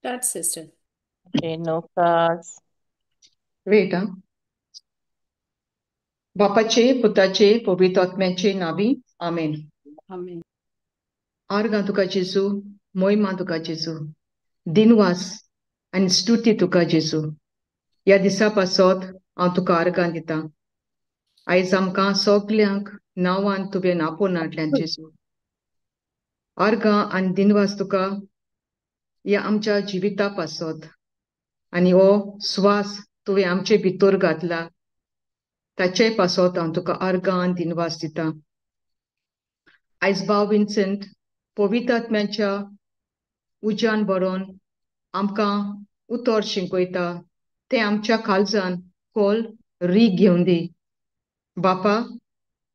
Start, sister. Okay, no cards. Wait, बापाचे पुताचे पवित्र आत्म्याचे नावी आमेन. Amen. आर्गां तुका जेजू, मोहिमा तुका जेजू, दिनवास आनी स्तुती तुका जेजू. ह्या दिसा पासत हांव तुका आर्गां दितां. आयज आमकां सगल्यांक नांवान तुवें आपोवन हाडल्यां जेजू. आर्गां आनी दिनवास तुका ह्या आमच्या जिविता पासत आनी हो स्वास तुवें आमचे भितर घातला ताचे पासत हांव तुका आर्गां आनी दिनवास दितां. आयज भाव विन्सेंट पवित्र आत्म्याच्या उज्यान बरोवन आमकां उतर शिकयता तें आमच्या काळजान खोल रीग घेवन दी. बापा,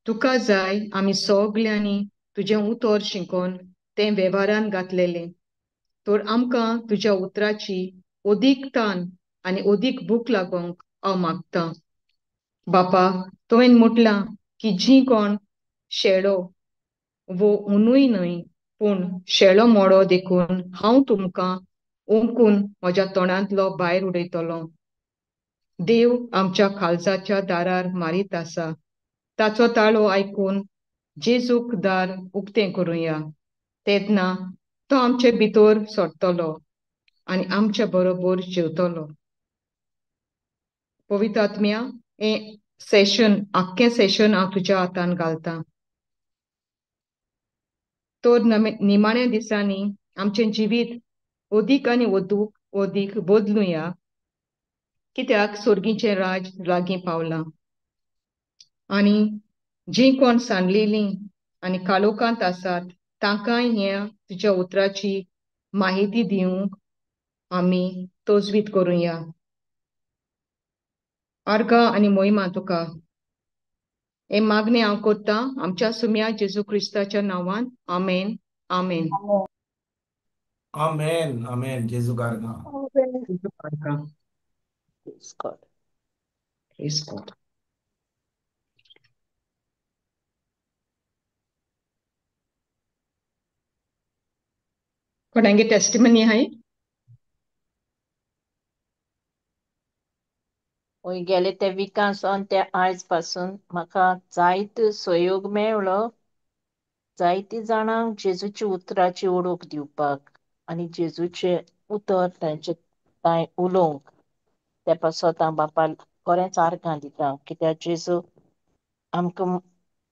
तुका जाय आमी सगल्यांनी तुजें उतर शिकोवन तें वेव्हारान घातलेलें. तर आमकां तुज्या उतराची ओदीक तान आनी ओदीक भूक लागोंक हांव मागतां. बापा, तुवें म्हटलां की जी कोण शेळो वो उनूय न्हय पूण शेळो मोडो देखून हांव तुमकां ओंकून म्हज्या तोंडांतलो भायर उडयतलों. देव आमच्या काळजाच्या दारार मारीत आसा. ताचो ताळो आयकून जेजूक दार उक्तें करुया. तेन्ना तो आमचे भितर सरतलो आनी आमच्या बरोबर जेवतलो. पवित्र आत्म्या, हें आख्खें सेशन हांव तुज्या हातान घालतां. तर निमाण्या दिसांनी आमचें जिवीत ओदीक आनी ओदीक बदलुया, कित्याक सर्गीचें राज लागीं पावलां. आनी जीं कोण सांडलेलीं आनी काळोखांत आसात तांकांय ह्या तुज्या उतराची माहिती दिवंक आमी तोजवीत करुया. आर्गां आनी मोहिमा तुका. हें मागणें हांव करतां आमच्या सुम्या जेजू क्रिस्ताच्या नांवान. Amen. Amen. Amen. Amen. Jesu garga. आर्गां. Praise God. Praise God. कोणांगे टेस्टिमनी आहाय? हय गेले ते विकासान ते आयज पासून म्हाका जायत सहयोग मेळ्ळो. जायतीं जाणांक जेजूच्या उतराची ओळख दिवपाक आनी जेजूचे उतर तांय उलोवंक. ते पासत हांव बापाक खरेंच आर्गां दितां कित्याक जेजू आमकां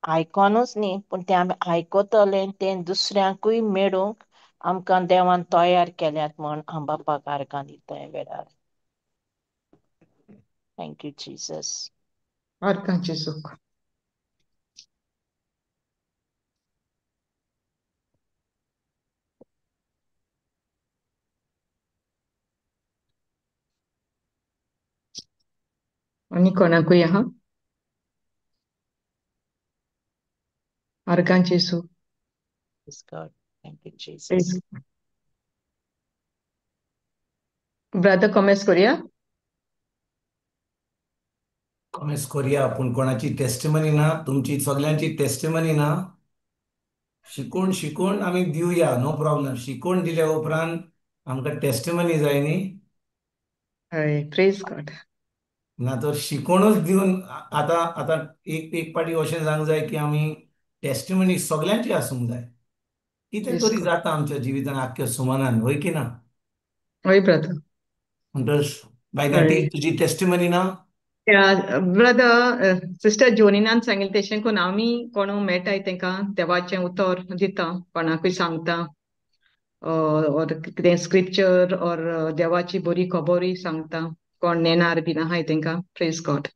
आयकोनूच न्ही पूण तें आमी आयकतले तें दुसऱ्यांकूय मेळोवंक आमकां देवान तयार केल्यात म्हूण हांव बापाक आर्गां दितां ह्या वेळार. Thank you Jesus. आर्गां जेजूक. आनी कोणाकूय आहा? आर्गां जेजू. Praise God. Thank you, Jesus. Brother comments करुया. कमेंट्स करूया पूण कोणाची टेस्टिमनी ना, तुमची सगळ्यांची टेस्टिमनी ना. शिकून आमी दिवया, नो प्रॉब्लेम. शिकून दिल्या उपरांत आमकां टेस्टिमनी जाय न्ही. हय, प्रेज गॉड. ना तर शिकूनच दिवन आतां एक पाटी अशें जावंक जाय की आमी टेस्टिमनी सगळ्यांची आसूंक जाय. कितें Yes, तरी God. जाता आमच्या जिवितान आख्ख्या सुमनान, होय की ना? हय ब्रदर. म्हणटच बायनाटी हय. तुजी टेस्टिमनी ना? ब्रदर सिस्टर जोनिनान सांगिल्लें तशें करून आमी कोण मेळटाय तांकां देवाचें उतर दिता, कोणाकूय सांगता. और कितें स्क्रिप्चर और देवाची बरी खबरूय सांगता. कोण नेणार बीन आहाय तांकां. Praise God.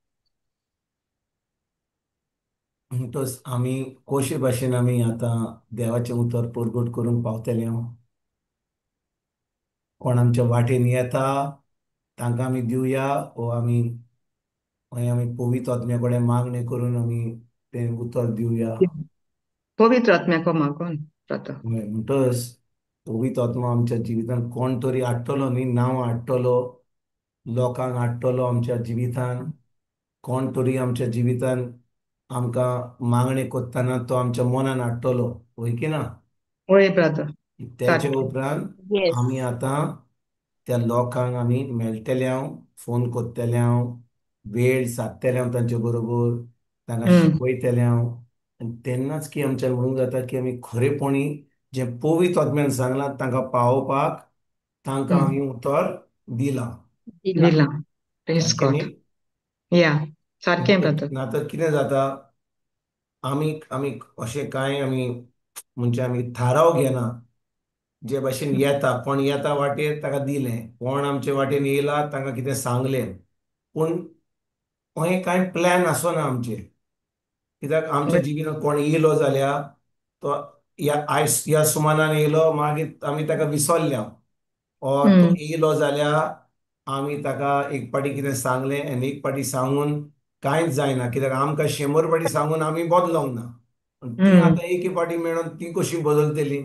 म्हणटच आमी कोशे भाशेन आमी आतां देवाचें उतर परगट करूंक पावतले. कोण आमच्या वाटेन येता तांकां आमी दिवया वो आमी पवित्र आत्म्या कडेन मागणी करून आमी तें उतर दिवया. पवित्र आत्म्याको मागून ब्रदर. म्हणटच पवित्र आत्मा आमच्या जिवितान कोण तरी हाडटलो न्ही, नांव हाडटलो, लोकांक हाडटलो आमच्या जिवितान. कोण तरी आमच्या जिवितान आमकां मागणी करतना तो आमच्या मनान हाडटलो, होय की ना? होय ब्रदर. तेच्या उपरांत Yes. आमी आतां त्या लोकांक आमी मेळटले, हांव फोन करतले, हांव वेळ सादतले, हांव तांचे बरोबर तांकां हम्म. शिकयतले हांव. आनी तेन्नाच की आमच्यान म्हणूंक जाता की आमी खरेपणी जें पवित्र आत्म्यान सांगलां तांकां पावोवपाक तांकां हम्म. आमी उतर दिलां. दिला. दिला. प्रेज सारकें गॉड. न्ही? या, सारकें ब्रदर. नातर कितें जाता, आमी आमी अशें कांय आमी म्हणजे आमी थाराव घेना. जे भाशेन येता, कोण येता वाटेर ताका दिलें, कोण आमचे वाटेन येयला तांकां कितें सांगलें. पूण हे कांय प्लॅन आसना आमचे. कित्याक आमच्या जिवीतांत कोण येयलो जाल्यार तो आयज ह्या सुमारान येयलो, मागीर आमी ताका विसरल्या. ऑर तो हम्म. येयलो जाल्यार आमी ताका एक पाटी कितें सांगलें आनी एक पाटी सांगून कांयच जायना, कित्याक आमकां 100 पाटी सांगून आमी बदलोंक ना. पूण ती हम्म. आतां एके पाटी मेळोन ती कशी बदलतली?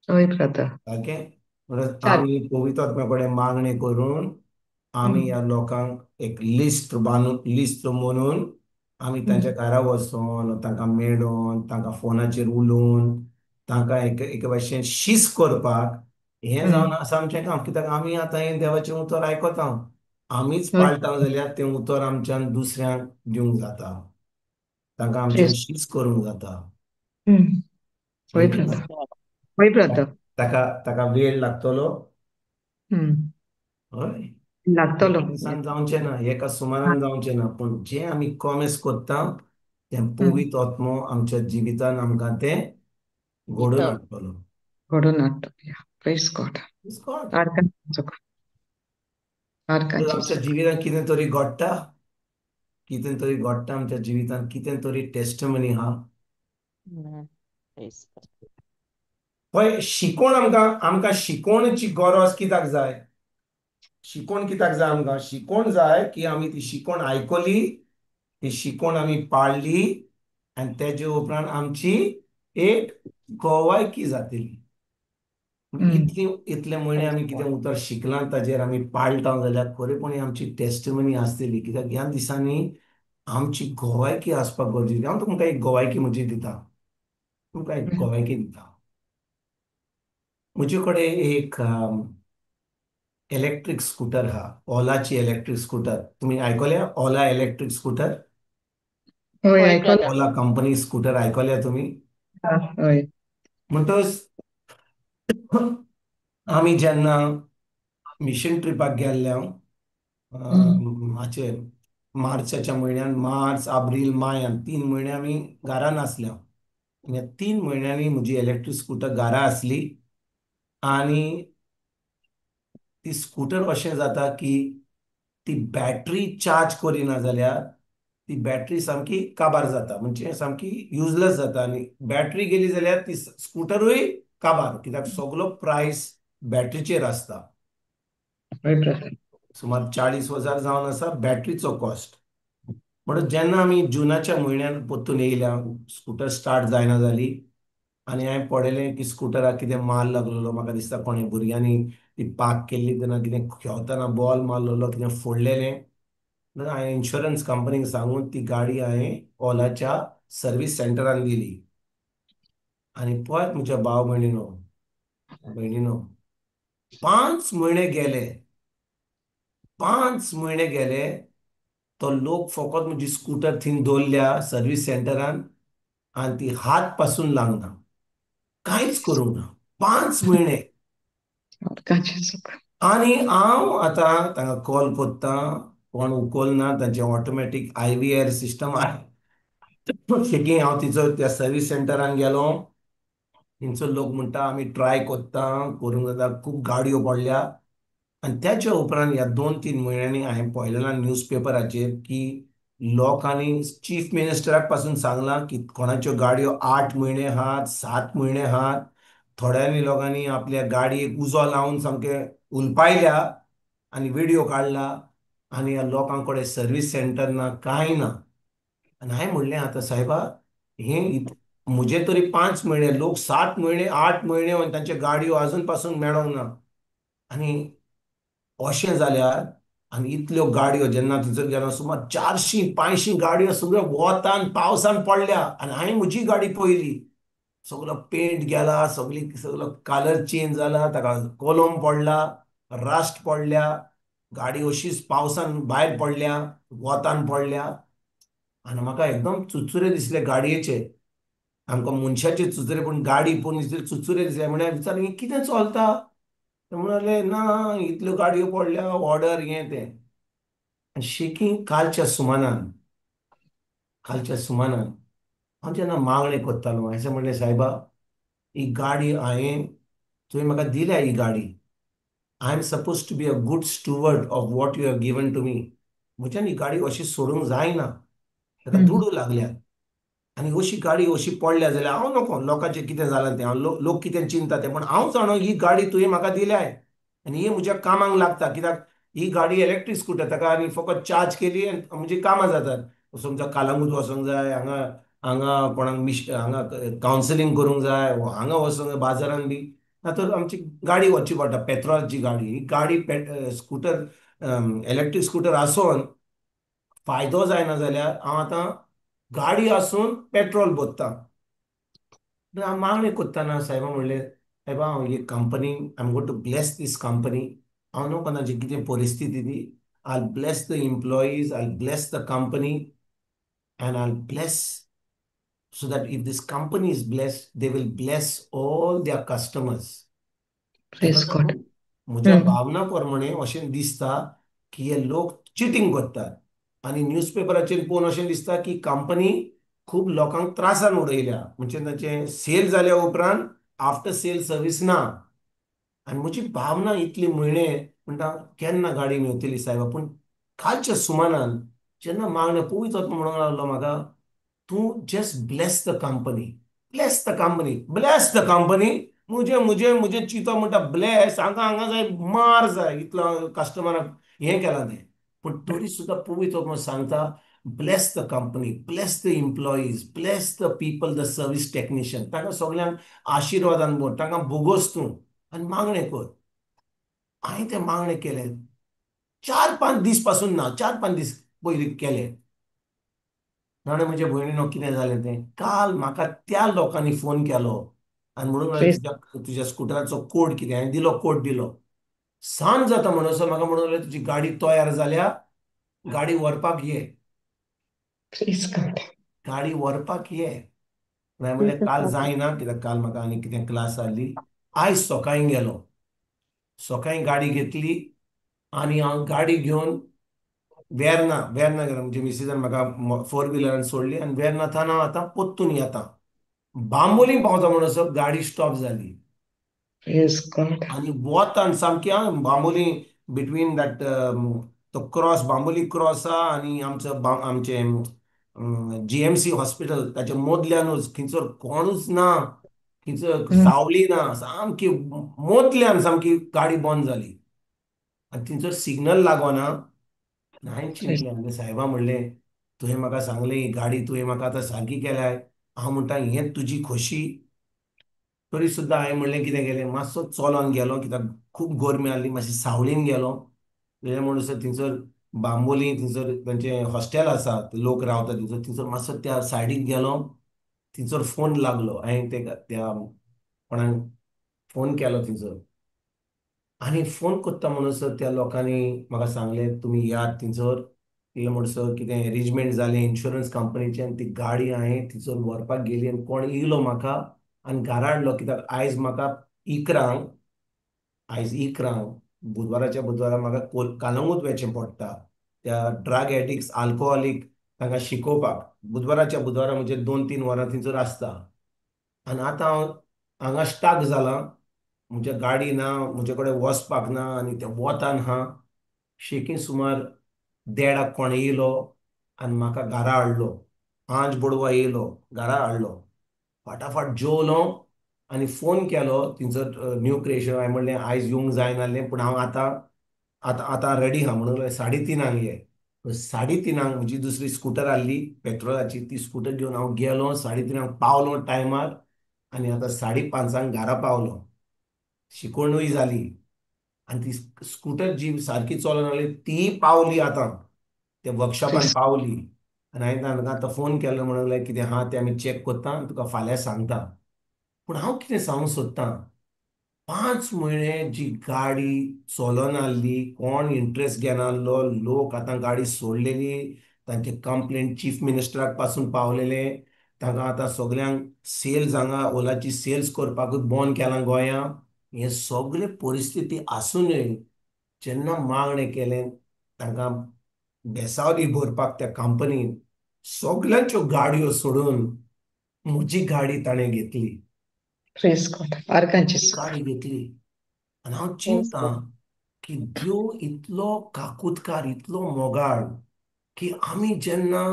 होय ब्रदर. सारकें. म्हणून सारकें. आमी पवित्र आत्म्या कडेन मागणी करून आमी हम्म. ह्या लोकांक एक लिस्ट बांदून, लिस्ट म्हणून आमी तांच्या हम्म. घरा वचोन तांकां मेळोन तांकां फोनाचेर उलोवन तांकां एक भाशेन शिस्त करपाक हें जावन हम्म. आसा आमचें काम. कित्याक आमी आतां हें देवाचें उतर आयकता, आमीच होय. पाळटा जाल्यार तें उतर आमच्यान दुसऱ्यांक दिवंक जाता, तांकां आमच्यान प्रेज. शिस्त करूंक जाता. हम्म. होय समजलें ब्रदर. न्हू? होय ब्रदर. ताका ताका वेळ लागतलो. हम्म. हय, लागतलो. एका दिसान जावचें ना, एका सुमारान जावचें ना, पूण जें आमी कॉमेस करता तें हम्म. पवित्र आत्मो आमच्या जिवितान आमकां तें घडोवन दिता. हाडटलो. घडोवन हाडटलो. या, प्रेज गॉड. दिसकोट. आर्कान चुक. आर्कान आमच्या जेसू. जिवितान कितें तरी घडटा, कितें तरी घडटा आमच्या जिवितान, कितें तरी टेस्टमनी आहा. Amen. Praise God. पळय, शिकोवन आमकां आमकां शिकोवणेची गरज कित्याक जाय? शिकोवन कित्याक जाय आमकां? शिकोवन जाय की आमी ती शिकोवन आयकली, ती शिकोवन आमी पाळली आनी तेजे उपरांत आमची एक गोवायकी जातली. हम्म. इतली इतले म्हयने Praise आमी कितें God. उतर शिकलां ताजेर आमी पाळटा जाल्यार खरेपणी आमची टेस्टमनी आसतली. कित्याक ह्या दिसांनी आमची गोवायकी आसपाक गरजेची. हांव तुमकां एक गोवायकी म्हजी दितां, तुमकां एक हम्म. गोवायकी दितां. म्हजे कडेन एक इलेक्ट्रीक स्कूटर आहा, ओलाची इलेक्ट्रीक स्कूटर. तुमी आयकल्या ओला इलेक्ट्रीक स्कूटर? होय, होय आयकलां. ब्रदर. ओला कंपनी स्कूटर आयकल्या तुमी? होय. म्हणटच आमी जेन्ना मिशन ट्रिपाक गेल्ले, हम्म. हाचे मार्चाच्या म्हयन्यान, मार्च, एप्रील, माय, 3 म्हयने आमी घरान आसल्या. ह्या 3 म्हयन्यांनी म्हजी इलेक्ट्रीक स्कूटर घरा आसली आनी ती स्कूटर अशें जाता की ती बॅटरी चार्ज करिना जाल्यार ती बॅटरी सामकी काबार जाता, म्हणजे सामकी युजलेस जाता. आनी बॅटरी गेली जाल्यार ती स्कूटरूय काबार, कित्याक सगळो प्रायस बॅटरीचेर आसता. होय ब्रदर. सुमार 40,000 जावन आसा बॅटरीचो कॉस्ट. म्हणून जेन्ना आमी जुनाच्या म्हयन्यान परतून येयल्या, स्कूटर स्टार्ट जायना जाली आनी हांवें पळयलें की स्कूटराक कितें मार लागलेलो. म्हाका दिसता कोणें भुरग्यांनी ती पार्क केल्ली तेन्ना कितें खेळटना बॉल मारलेलो, कितें फोडलेलें. हांवें इन्शुरन्स कंपनीक सांगून ती गाडी हांवें ओलाच्या सर्वीस सेंटरान दिली. आनी पळयत म्हज्या भाव भयणीनो, 5 म्हयने गेले, 5 म्हयने गेले, तो लोक फकत म्हजी स्कूटर थंय दवरल्या सर्वीस सेंटरान आनी ती हात पासून लागना, कांयच करूंक ना. 5 म्हयने. आर्कान जेसू. आनी हांव आतां तांकां कॉल कोत्तां, कोण उखलना. तांचे ऑटोमॅटीक IVR सिस्टम आहा. शेकी हांव तिचो त्या सर्वीस सेंटरान गेलो, थंयचो लोक म्हणटा आमी ट्राय कोत्ता, करूंक जाता, खूब गाडयो पडल्या. आनी त्याच्या उपरांत ह्या 2-3 म्हयन्यांनी हांवें पळयलें न्यूजपेपराचेर की लोकांनी चीफ मिनिस्टराक पासून सांगलां की कोणाच्यो गाडयो 8 म्हयने आहात, 7 म्हयने आहात. थोड्यांनी लोकांनी आपल्या गाडयेक उजो लावन सामके उलपायल्या आनी व्हिडिओ काडला. आनी ह्या लोकां कडेन सर्वीस सेंटर ना, कांय ना. आनी हांवें म्हणलें आतां सायबा, हें म्हजे तरी 5 म्हयने, लोक 7 म्हयने, 8 म्हयने तांच्यो गाडयो आजून पासून मेळोंक ना. आनी अशें जाल्यार आनी इतल्यो गाडयो जेन्ना थंयसर गेलो, सुमार 400-500 गाडयो सगळ्यो वतान पावसान पडल्या. आनी हांवें म्हजी गाडी पळयली, सगळो पेंट गेला, सगळो कलर चेंज जाला, ताका कोलम पडला. रास्ट पडल्या, गाडी अशीच पावसान भायर पडल्या, वोतान पडल्या. आनी म्हाका एकदम चुचुरे दिसले गाडयेचे. आमकां मनशाचे चुचुरे पूण गाडी पळोवन दिसले चुचुरे दिसले. म्हळ्यार विचारलें ही कितें चलता. ते म्हणले ना इतल्यो गाडयो पडल्या, ऑर्डर हें तें. आनी शेकी कालच्या सुमानान हांव जेन्ना मागणें कोत्तालो हांवें म्हणलें सायबा ही गाडी तुवें म्हाका दिल्या ही गाडी. I am suppose to be a good steward of what you have given to me. म्हज्यान ही गाडी अशी सोडूंक जायना. ताका हम्म. दुडू लागल्या. आनी अशी गाडी अशी पडल्या जाल्यार हांव नको लोकांचें कितें जालां तें लोक कितें चिंता तें. पूण हांव जाणो ही गाडी तुवें म्हाका दिल्याय आनी ही म्हज्या कामाक लागता. कित्याक ही गाडी इलेक्ट्रीक स्कूटर ताका आनी फकत चार्ज केली आनी म्हजी कामां जातात. समजा कालांगूट वचोंक जाय, हांगा हांगा कोणाक हांगा कावन्सिलींग करूंक जाय, हांगा वचोंक जाय बाजारान बी. तातूंत आमची गाडी वचची पडटा, पेट्रोलाची गाडी. ही गाडी स्कूटर इलेक्ट्रीक स्कूटर आसोन फायदो जायना जाल्यार हांव आतां गाडी आसून पेट्रोल भरता. हांव मागणें कोत्ताना सायबा म्हणलें सायबा हांव ही company I am going to bless this company. हांव न्हू कोणाची कितें परिस्थिती ती. I bless the employees, I bless the company and I'll bless so that if this company is blessed, they will bless all their customers. ताका praise God. लागून म्हज्या भावना प्रमाणे अशें दिसता की हे लोक चिटींग करतात. आनी न्यूजपेपराचेर पळोवन अशें दिसता की कंपनी खूब लोकांक त्रासान उडयल्या. म्हणजे तांचे सेल जाल्या उपरांत आफ्टर सेल सर्वीस ना. आनी म्हजी भावना इतली म्हयणे म्हणटा केन्ना गाडी मेवतली सायबा. पूण कालच्या सुमारान जेन्ना मागणें पळयत वता म्हणूंक लागलो म्हाका तूं जस्ट ब्लेस द कंपनी. म्हजें चिंतो म्हणटा ब्लेस हांगा जाय मार जाय इतलो कस्टमराक हें केलां तें. पूण तरी सुद्दां पळयत वता सांगता bless the company, bless the employees, bless the people, the service technician. ताका सगळ्यांक आशिर्वादान भर, तांकां भोगोस तूं आनी मागणें कर. हांवें तें मागणें केलें 4-5 दीस पासून ना, 4-5 दीस पयलीं केलें. ताणें म्हजे भयणीनो कितें जालें तें काल म्हाका त्या लोकांनी फोन केलो आनी म्हणून लागले प्रेज. तुज्या स्कुटराचो कोड कितें. हांवें दिलो कोड दिलो. सांज जाता म्हणसर म्हाका म्हणून लागले तुजी गाडी तयार जाल्या, गाडी व्हरपाक ये. Praise God. गाडी व्हरपाक ये. हांवें म्हणलें काल जायना कित्याक काल म्हाका आनी कितें क्लास आसली. आयज सकाळीं गेलो. सकाळीं गाडी घेतली आनी हांव गाडी घेवन वेर्ना गेलो. म्हणजे मिसिसान म्हाका 4 व्हिलरान सोडली आनी वेर्नाथान हांव आतां पोत्तून येता. बांबोली पावता म्हणसर गाडी स्टॉप जाली. Praise God. आनी वोतान सामकी बांबोली बिटवीन दॅट तो क्रॉस बांबोली क्रॉस आहा आनी आमचें जीएमसी हॉस्पिटल ताच्या मदल्यानूच खंयसर कोणूच ना, खंयसर सावली ना, सामकी मदल्यान सामकी गाडी बंद जाली. आनी थंयसर सिग्नल लागोना. हांवें प्रेज. चिंतलें आनी सायबा म्हणलें तुवें म्हाका सांगलें ही गाडी तुवें म्हाका आतां सारकी केल्याय. हांव म्हणटा हें तुजी खोशी. तरी सुद्दां हांवें म्हणलें कितें केलें मातसो चलोन गेलो कित्याक खूब गरमी आसली. मातशी सावळीन गेलो. गेले म्हणसर थंयसर बांबोली थंयसर तांचें हॉस्टेल आसा, लोक रावता थंयसर मातसो त्या सायडीक गेलो. थंयसर फोन लागलो. हांवें त्या कोणाक फोन केलो थंयसर आनी फोन कोत्ता म्हणसर त्या लोकांनी म्हाका सांगलें तुमी यात थंयसर. येयले म्हणसर कितें अरेंजमेंट जालें इन्शुरन्स कंपनीचें आनी ती गाडी हांवें थंयसर व्हरपाक गेली आनी कोण येयलो म्हाका आनी घरा हाडलो. कित्याक आयज म्हाका आयज बुधवाराच्या बुधवारा म्हाका कालंगूट वचचें पडटा त्या ड्रग एडिक्ट्स आल्कोहॉलीक तांकां शिकोवपाक. बुधवाराच्या बुधवारा म्हणजे 2-3 वरां थंयसर आसता. आनी आतां हांव हांगा स्टाक जालां. म्हणजे गाडी ना, म्हजे कडेन वचपाक ना आनी त्या वतान हा. शेकी सुमार 1:30 कोण येयलो आनी म्हाका घरा हाडलो. आंज बोडवा येयलो, घरा हाडलो. फाटाफाट जेवलो आनी फोन केलो थंयसर न्यू क्रिएशन. हांवें म्हणलें आयज येवंक जायनासलें पूण हांव आतां आतां आतां रेडी आहा म्हणून 3:30 ये. 3:30 म्हजी दुसरी स्कूटर आहली पेट्रोलाची, ती स्कूटर घेवन हांव गेलो. 3:30 पावलो टायमार आनी आतां 5:30 घरा पावलो. शिकवणूय जाली आनी ती स्कूटर जी सारकी चलोन आहली ती पावली आतां त्या वर्कशॉपान प्रेज. पावली. आनी हांवें तांकां आतां फोन केलो म्हणून कितें आहा तें आमी चॅक कोत्ता आनी तुका फाल्यां सांगता. पूण हांव कितें सांगूंक सोदतां 5 म्हयने जी गाडी चलोन आहली, कोण इंटरेस्ट घेनासलो, लोक आतां गाडी सोडलेली, तांचे कंप्लेंट चीफ मिनिस्टराक पासून पावलेले, तांकां आतां सगल्यांक सेल्स हांगा ओलाची सेल्स करपाकूच बंद केलां गोंयां. हे सगळे परिस्थिती आसूनय जेन्ना मागणें केलें तांकां बेसावली भरपाक त्या कंपनीन सगल्यांच्यो गाडयो सोडून म्हजी गाडी ताणें घेतली. Praise God. आर्गां जेसू. गाडी घेतली. आनी हांव Praise चिंततां God. की देव इतलो काकूतकार, इतलो मोगाळ, की आमी जेन्ना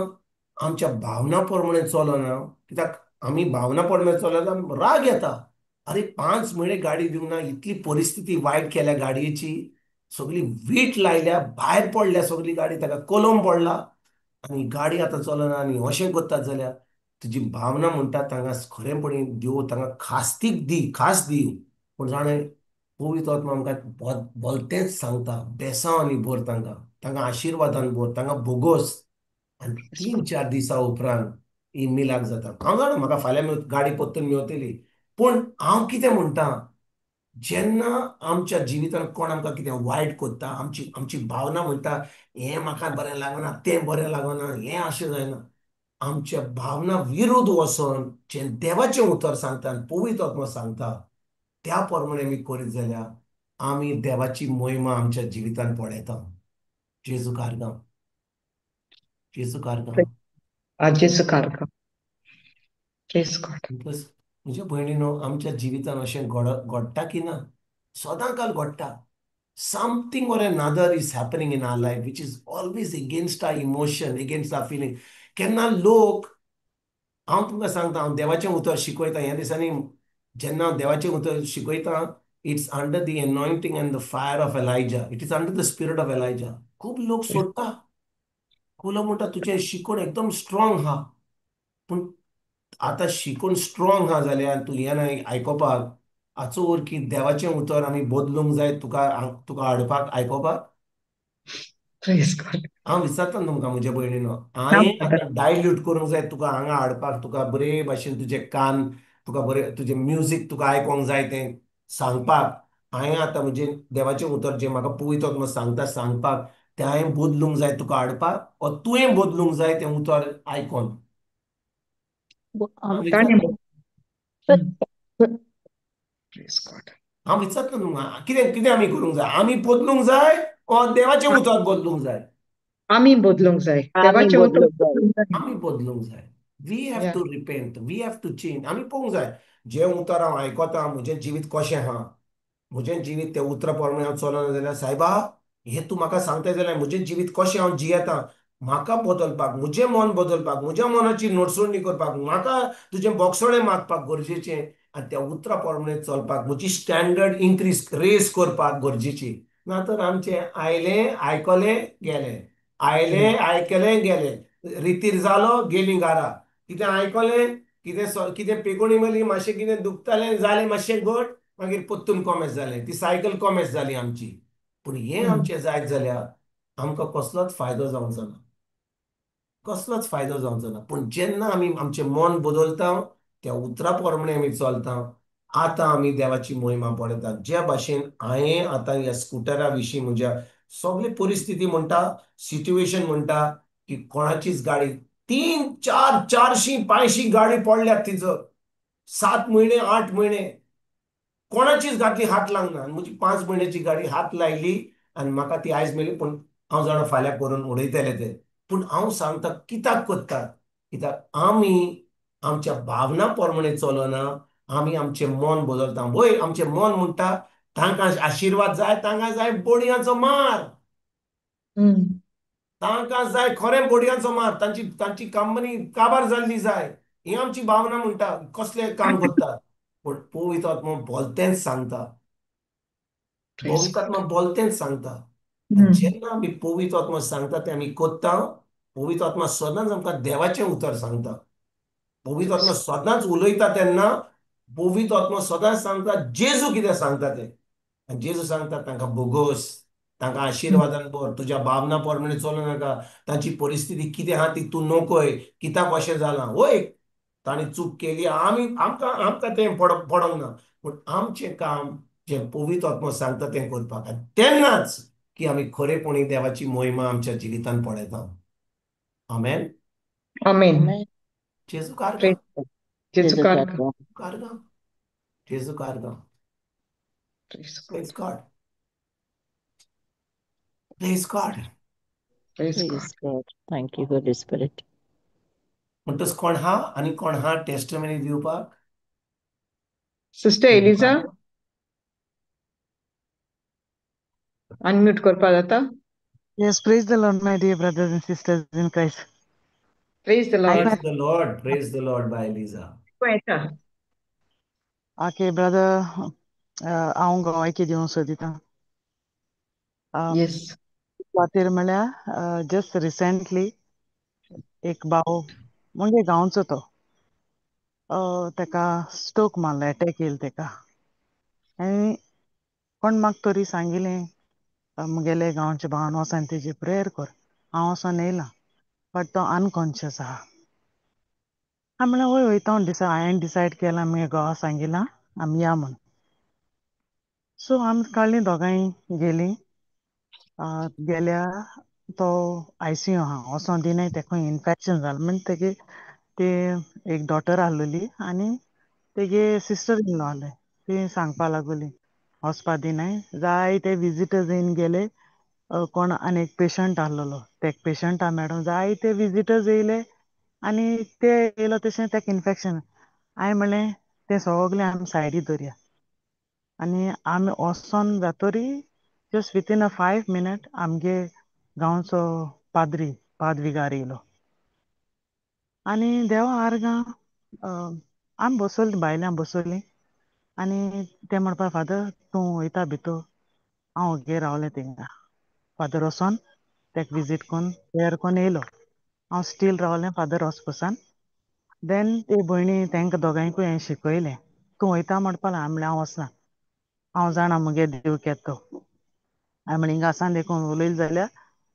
आमच्या भावना प्रमाणे चलना, कित्याक आमी भावना प्रमाणे चलना राग येता. अरे 5 म्हयने गाडी दिवंक ना, इतली परिस्थिती वायट केल्या गाडयेची, सगळी वीट लायल्या, भायर पडल्या सगळी गाडी, ताका कलम पडला आनी गाडी आतां चलना आनी अशें करतात जाल्यार तुजी भावना म्हणटा तांकां खरेंपणी देव तांकां खास्तीक दी, खास दी. पूण जाणें पवित्र आत्मा आमकां भलतेंच सांगता, बेसांवांनी भर तांकां, तांकां आशिर्वादान भर, तांकां भोगोस. आनी प्रेज गॉड. 3-4 दिसां उपरांत ही मिलाक जाता. हांव जाणा म्हाका फाल्यां गाडी परतून मेवतली, पूण हांव कितें म्हणटा, जेन्ना आमच्या जिवितांत कोण आमकां कितें वायट करता, आमची आमची भावना म्हणटा हें म्हाका बरें लागना, तें बरें लागना, हें अशें जायना, आमच्या भावना विरुद्ध वचोन जें देवाचें उतर सांगता आनी पवित्र आत्मा सांगता त्या प्रमाणे आमी करीत जाल्यार आमी देवाची महिमा आमच्या जिवितांत पळयता. जेजू कारगांव, जेजू कारगांव. जेसू कारगां. Praise God. प्लस म्हज्या भयणीनो, आमच्या जिवितांत अशें घडटा की ना, सदांकाल घडटा. Something or another is happening in our life which is always against our emotion, against our feeling. केन्ना लोक, हांव तुमकां सांगता, हांव देवाचें उतर शिकयता ह्या दिसांनी. जेन्ना हांव देवाचें उतर शिकयता, it's under the anointing and the fire of Elijah. It is under the spirit of Elijah. खूब लोक सोडटा. खूब लोक म्हणटा तुजें शिकवण एकदम स्ट्रॉंग आहा, पूण आतां शिकून स्ट्रॉंग आहा जाल्यार तूं हें नाही आयकोपाक, हाचो अर्थ की देवाचें उतर आमी बदलूंक जाय तुका तुका हाडपाक आयकोपाक. Praise God. हांव विचारता तुमकां म्हज्या भयणीनो, हांवें आतां डायल्यूट करूंक जाय तुका हांगा हाडपाक, तुका बरे भाशेन तुजे कान, तुका बरें तुजें म्युजीक तुका आयकोंक जाय तें सांगपाक, हांवें आतां म्हणजे देवाचें उतर जें म्हाका पवित्र आत्मा सांगता सांगपाक, तें हांवें बदलूंक जाय तुका हाडपाक, वा तुवें बदलूंक जाय तें उतर आयकोन. हांव ताणें विचारता प्रेज गॉड. हांव विचारता तुमकां कितें कितें आमी करूंक जाय? आमी बदलूंक जाय वा देवाचें उतर बदलूंक जाय? आमी बदलूंक जाय. आमी देवाचें उतर बदलूंक जाय. बदलूंक जाय. आमी बदलूंक जाय. वी हॅव या. To repent, we have to change. आमी पळोवंक जाय जें उतर हांव आयकोतां, म्हजें जिवीत कशें आहा, म्हजें जिवीत त्या उतरा प्रमाणे हांव चलना जाल्यार सायबा हें तूं म्हाका सांगताय जाल्यार म्हजें जिवीत कशें हांव जियेतां, म्हाका बदलपाक, म्हजें मन बदलपाक, म्हज्या मनाची नडसवणी करपाक, म्हाका तुजें बोगसणें मागपाक गरजेचें, आनी त्या उतरा प्रमाणे चलपाक म्हजी स्टँडर्ड इन्क्रीज रेस करपाक गरजेची. ना तर आमचें आयलें आयकलें गेलें, आयलें आयकलें गेलें, रितीर जालो गेलीं घारा. कितें आयकलें, कितें पेकोणी मेली, मातशें कितें दुखतालें जालें मातशें घट, मागीर परतून कोमेस जालें, ती सायकल कोमेस जाली आमची. पूण हें आमचें जायत जाल्यार आमकां कसलोच फायदो जावंक जाना, कसलोच फायदो जावंक जाना. पूण जेन्ना आमी आमचें मन बदलता, त्या उतरा प्रमाणे आमी चलता, आतां आमी देवाची महिमा पळयता. ज्या भाशेन हांवें आतां ह्या स्कुटरा विशीं म्हज्या सगळी परिस्थिती म्हणटा, सिच्युएशन म्हणटा की कोणाचीच गाडी 3-4-400-500 गाडी पडल्यात तिचो 7 म्हयने 8 म्हयने कोणाचीच गाडी हात लागना. म्हजी 5 म्हयन्याची गाडी हात लायली आनी म्हाका ती आयज मेळ्ळी. पूण हांव जाणा फाल्यां करून उडयतले ते. पूण हांव सांगता कित्याक करतात, कित्याक आमी आमच्या भावना प्रमाणे चलना, आमी आमचें मन बदलता. वयर आमचें मन म्हणटा तांकां आशिर्वाद जाय, तांकां जाय बडयांचो मार, तांकां जाय खरें बडयांचो मार, तांची तांची कंपनी काबार जाल्ली जाय, ही आमची भावना म्हणटा. कसलें काम करतात, पूण पवित्र आत्मा भलतेंच सांगता, प्रेज पवित्र गॉड. आत्मा भलतेंच सांगता. आनी जेन्ना आमी पवित्र आत्मा सांगता तें आमी कोत्ता, पवित्र आत्मा सदांच आमकां देवाचें उतर सांगता. पवित्र आत्मा सदांच उलयता तेन्ना पवित्र आत्मा सदांच सांगता जेजू कितें सांगता तें. आनी जेजू सांगता तांकां बोगोस, तांकां आशिर्वादान भर, तुज्या भावना प्रमाणे चलूं नाका, तांची परिस्थिती कितें आहा ती तूं नोकोय, कित्याक अशें जालां, वय तांणी चूक केली, आमी आमकां आमकां तें पडोंक ना. पूण आमचें काम जे पवित्र आत्मा सांगता तें करपाक तेन्नाच की आमी खरेपणी देवाची मोहिमा आमच्या जिवितान पळयता. आमेन. Amen. Amen. जेजू कारगा. Praise God. Jesu Jesu karga. Karga. कारगा. जेजू कारगा. Praise God. Praise God. Praise God. Praise God. Praise God. Thank you, Holy Spirit. म्हणटच कोण हा आणि कोण हा टेस्टमनी दिवपाक? Sister Eliza, unmute करपा जाता? Yes, praise the Lord, my dear brothers and sisters in Christ. Praise the I Lord. Praise the Lord. Praise the Lord बाय Eliza. पळयता. okay, brother, हांव गोवायकी दिवंक सोदितां. Yes. खातीर म्हळ्यार जस्ट रिसेंटली एक भाव म्हणजे गांवचो तो ताका स्ट्रोक मारलो, एटॅक येयलो ताका. आनी कोण म्हाका तरी सांगिल्लें म्हगेले गांवच्या भावान वचोन तेजी प्रेयर कर. हांव वचोन येयलां, बट तो अनकॉन्शियस आहा. हांव म्हणलें वय वयता हांवें डिसायड केलां, म्हगे घोवा सांगिलां आमी या म्हूण. सो आमी काडलीं दोगांय गेलीं. गेल्यार तो ICU आहा, वोसोन दिनाय तेका इन्फेक्शन जालें म्हण तेगे ते एक डॉटर आहलोली आनी तेगे सिस्टर इन लॉ आहलें. ती सांगपा लागोली वचपा दिनाय. जायते विजिटर्स येवन गेले. कोण आनी एक पेशंट आहलोलो, तेक पेशंटा मेळोन जायते विजिटर्स येयले आनी ते येयलो तशें तेका इन्फेक्शन. हांवें म्हणलें तें सोगलें आमी सायडीक दवरया. आनी आमी वोसोन जातोरी जस्ट विथीन अ 5 minutes आमगे गांवचो पाद विगार येयलो. आनी देवा आर्गां आमी बसोलीं, भायल्यान बसोलीं. आनी ते म्हणपा फादर तूं वयता भितर, हांव ओग्गे रावलें थिंगां. फादर वोसोन तेका विजीट कोन्न प्रेयर कोन्न येयलो. हांव स्टील रावलें फादर वचपासान. देन ते भयणी तेंकां दोगांयकूय हांवें शिकयलें. तूं वयता म्हणपा लागलें. हांवें म्हणलें हांव वचना. हांव जाणा मुगे देव केदो तो. हांवें म्हणलें हिंगा आसान देखून उलयलें जाल्यार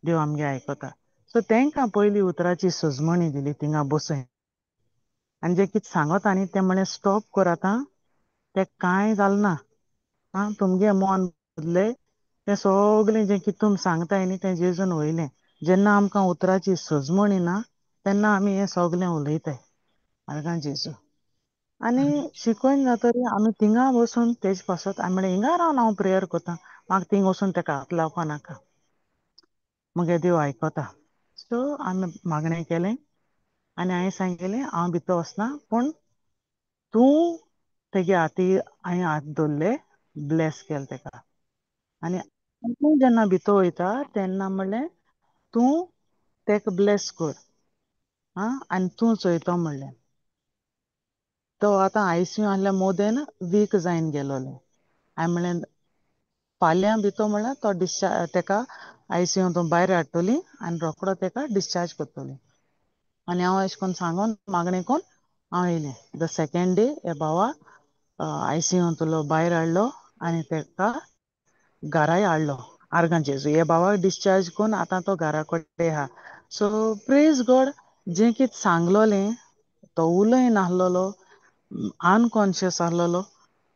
देव आमगे आयकोता. सो तेंकां पयलीं उतराची सोजमणी दिली थिंगां बसून. आनी जें कितें सांगोता न्ही तें म्हणलें स्टॉप कर आतां, तें कांय जालें ना. तुमगे मोन बदलय. तें सोगलें जें कितें तुमी सांगताय न्ही तें जेजून वयलें. जेन्ना आमकां उतराची सोजमण येना तेन्ना आमी हें सोगलें उलयताय. आर्गां जेजू. आनी शिकोवन जातोरी आमी थिंगां बसून तेजे पासत हांवें म्हणलें हिंगा रावन हांव प्रेयर कोत्तां. म्हाका थिंग वचून तेका हात लावपा नाका. मुगे देव आयकोता. सो आमी मागणें केलें आनी हांवें सांगिल्लें हांव भितर वचना, पूण तूं तेगे हाती हांवें हात दवरले, ब्लेस केलें तेका. आनी तूं जेन्ना भितर वयता तेन्ना म्हणलें तूं तेका ब्लेस कर आनी तूं चोयतो म्हणलें. तो आतां ICU आहल्या मोर देन वीक जायन गेलोलें. हांवें म्हणलें फाल्यां भितर म्हणल्यार तो डिस्चार्ज तेका ICUंतून भायर हाडटलीं आनी रोखडो तेका डिस्चार्ज कोत्तलीं. आनी हांव अशें कोन्न सांगोन मागणें कोन्न हांव येयलें. द सेकेंड डे हे भावा ICUंतलो भायर हाडलो आनी तेका घराय हाडलो. आर्गां जेजू. हे भावाक डिस्चार्ज कोन्न आतां तो घरा कडेन आहा. सो प्रेज गॉड, जें कितें सांगलोलें तो उलय नाहलोलो, अनकॉन्शियस आहलोलो.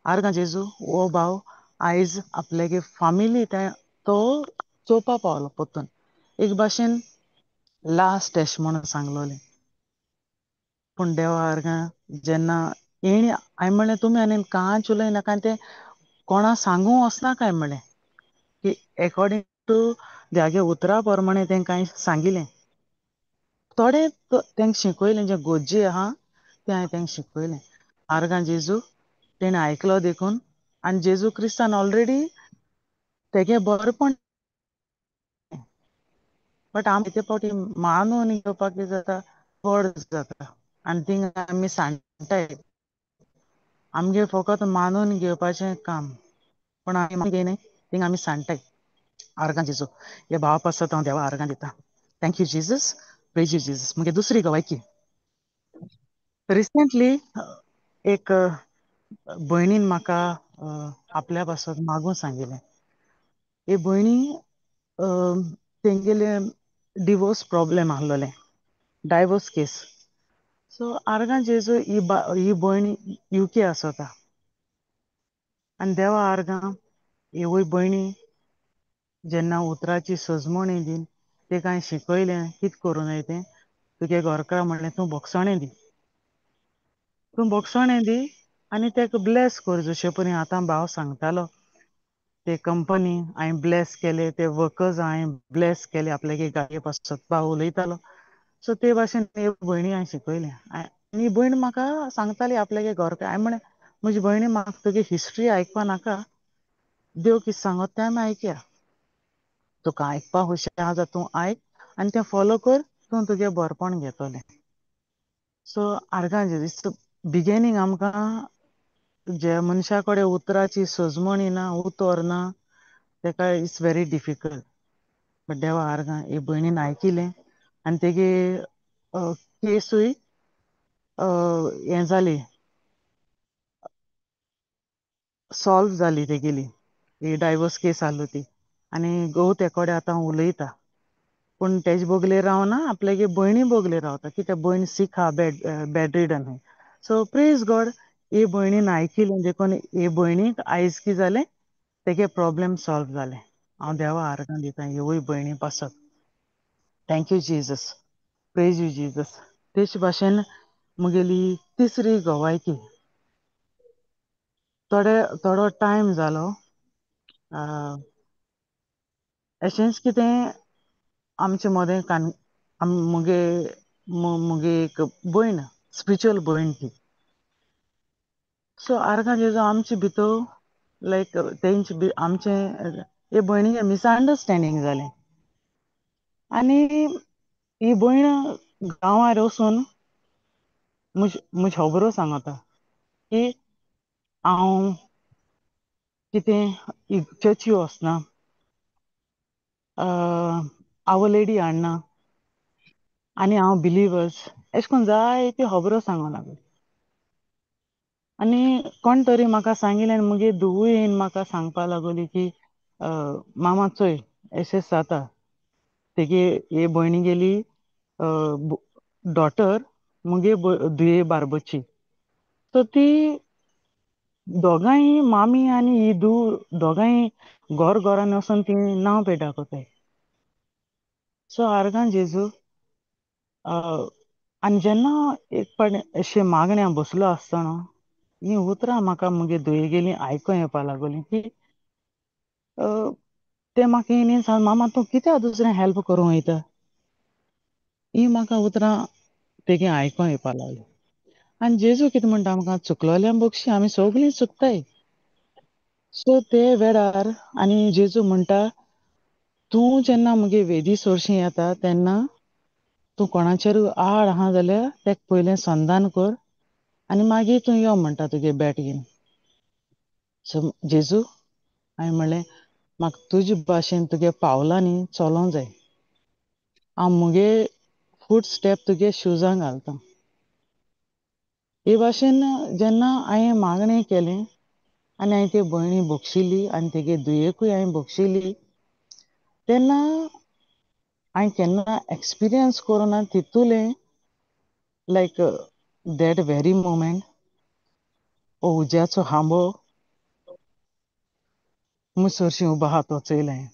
आर्गां जेजू हो भाव आयज आपल्यागे फामिली तो चोवपा पावलो पोत्तून. एक भाशेन लास्ट एश म्हणून सांगलोलें. पूण देवा आर्गां जेन्ना येणी हांवें म्हणलें तुमी आनी कांयच उलय नाका आनी तें कोणा सांगूं वचनाका हांवें म्हणलें. की एकॉर्डिंग टू देवागे उतरा पोरमाणें तेंकां हांवें सांगिल्लें. थोडें तेंकां शिकयलें जें गोज्जे आहा तें हांवें तेंकां शिकयलें. आर्गां जेजू तेणें आयकलो देखून आनी जेजू क्रिस्तान ऑलरेडी तेगे बरेंपण. बट आमी कितें पावटी मानून घेवपाक कितें जाता व्हड जाता आनी थिंगां आमी सांडटाय. आमगे फकत मानून घेवपाचें काम, पूण आमी घेयनाय थिंगां आमी सांडटाय. आर्गां जेजू हे भावा पासत हांव देवा आर्गां दितां. Thank you Jesus. Praise you Jesus. मुगे दुसरी गवायकी. रिसेंटली एक भयणीन म्हाका आपल्या पासत मागूं सांगिल्लें. हे भयणी तेंगेले डिवोर्स प्रॉब्लेम आहलोलें, डायवोर्स केस. सो आर्गां जेजू ही भयण UK आसोता. आनी देवा आर्गां ह्योय भयणी जेन्ना उतराची सजमणी दिन ते कांय शिकयलें कितें करूं जाय तें तुगे घोरकार म्हणलें तूं बोगसणें दी आनी तेका ब्लेस कर जशें परी आतां भाव सांगतालो ते कंपनी हांवें ब्लेस केले ते वर्कर्स हांवें ब्लेस केले आपल्यागे गाडये पासत भाव उलयतालो सो ते भाशेन हे भयणी हांवें शिकयलें आनी भयण म्हाका सांगताली आपल्यागे घोरकार हांवें म्हळें म्हजी भयणी म्हाका तुगे हिस्ट्री आयकपा नाका देव कितें सांगत तें आमी आयकया तुका आयकपा हुशार आहा जाल्यार तूं आयक आनी तें फॉलो कर तूं तुगे बरेंपण घेतलें सो आर्गां बिगेनींग आमकां जे मनशा कडेन उतराची सजमणी ना उतर ना तेका इट्स व्हेरी डिफिकल्ट बट देवा आर्गां हे भयणीन आयकिलें आनी तेगे केसूय हें जाली सॉल्व जाली तेगेली ही डायवोर्स केस आहली ती आनी घोव ते कडेन आतां उलयता पूण तेजे बोगलेर रावना आपल्यागे भयणी बोगलेर रावता कित्याक भयण सीक आहा bad ridden so praise God हे भयणीन आयकिलें देखून हे भयणीक आयज कितें जालें तेगे प्रॉब्लेम सॉल्व जालें हांव देवा आर्गां दितां ह्योय भयणी पासत thank you Jesus praise you Jesus तेच भाशेन मुगेली तिसरी घोवायकी थोडो टायम जालो अशेंच कितें आमचे मोदें मुगे एक भयण स्पिरिच्युअल भयण ती सो आर्गां जेजू आमचे भितर लायक तेंचे आमचे हे भयणीगे मिसअंडरस्टँडींग जालें आनी ही भयण गांवांर वचून म्हजी खबरो सांगता की हांव कितें चर्ची वचना आवर लेडी हाडना आनी हांव बिलिवर्स अशें करून जायत्यो खबरो सांगूंक लागली आनी कोण तरी म्हाका सांगिल्लें आनी मुगे धुवूय येवन म्हाका सांगपा लागली की मामा चोय एशें जाता तेगे हे भयणी गेली डॉटर मुगे धुये बारबोची सो ती दोगांय मामी आनी ही धूव दोगांय घोरान वचोन ती नांव पेड्या कोताय सो आर्गां जेजू आनी जेन्ना एक पाटी अशें मागण्या बसलो आसतना ही उतरां म्हाका मुगे धुयेगेली आयको येवपा लागली की ते म्हाका येयन सांग मामा तूं कित्याक दुसरें हेल्प करूं वयता ही म्हाका उतरां तेगे आयको येवपा लागली आनी जेजू कितें म्हणटा आमकां चुकलोल्या बोगशी आमी सोगलीं चुकताय सो ते वेळार आनी जेजू म्हणटा तूं जेन्ना मुगे वेदी सोरशीं येता तेन्ना तूं कोणाचेरूय आड आहा जाल्यार तेका पयलें संधान कर आनी मागीर तूं यो म्हणटा तुगे बॅट घेवन सो जेजू हांवें म्हणलें म्हाका तुजे भाशेन तुगे पावलांनी चलोंक जाय हांव मुगे फूट स्टेप तुगे शुजां घालतां हे भाशेन जेन्ना हांवें मागणें केलें आनी हांवें ते भयणी बोगशिली आनी तेगे धुयेकूय हांवें बोगशिली तेन्ना हांवें केन्ना एक्सपिरियन्स करूं ना तितूलें लायक दॅट वेरी मोमेंट उज्याचो खांबो म्हजे चडशीं उबो आहा तो चोयलें हांवें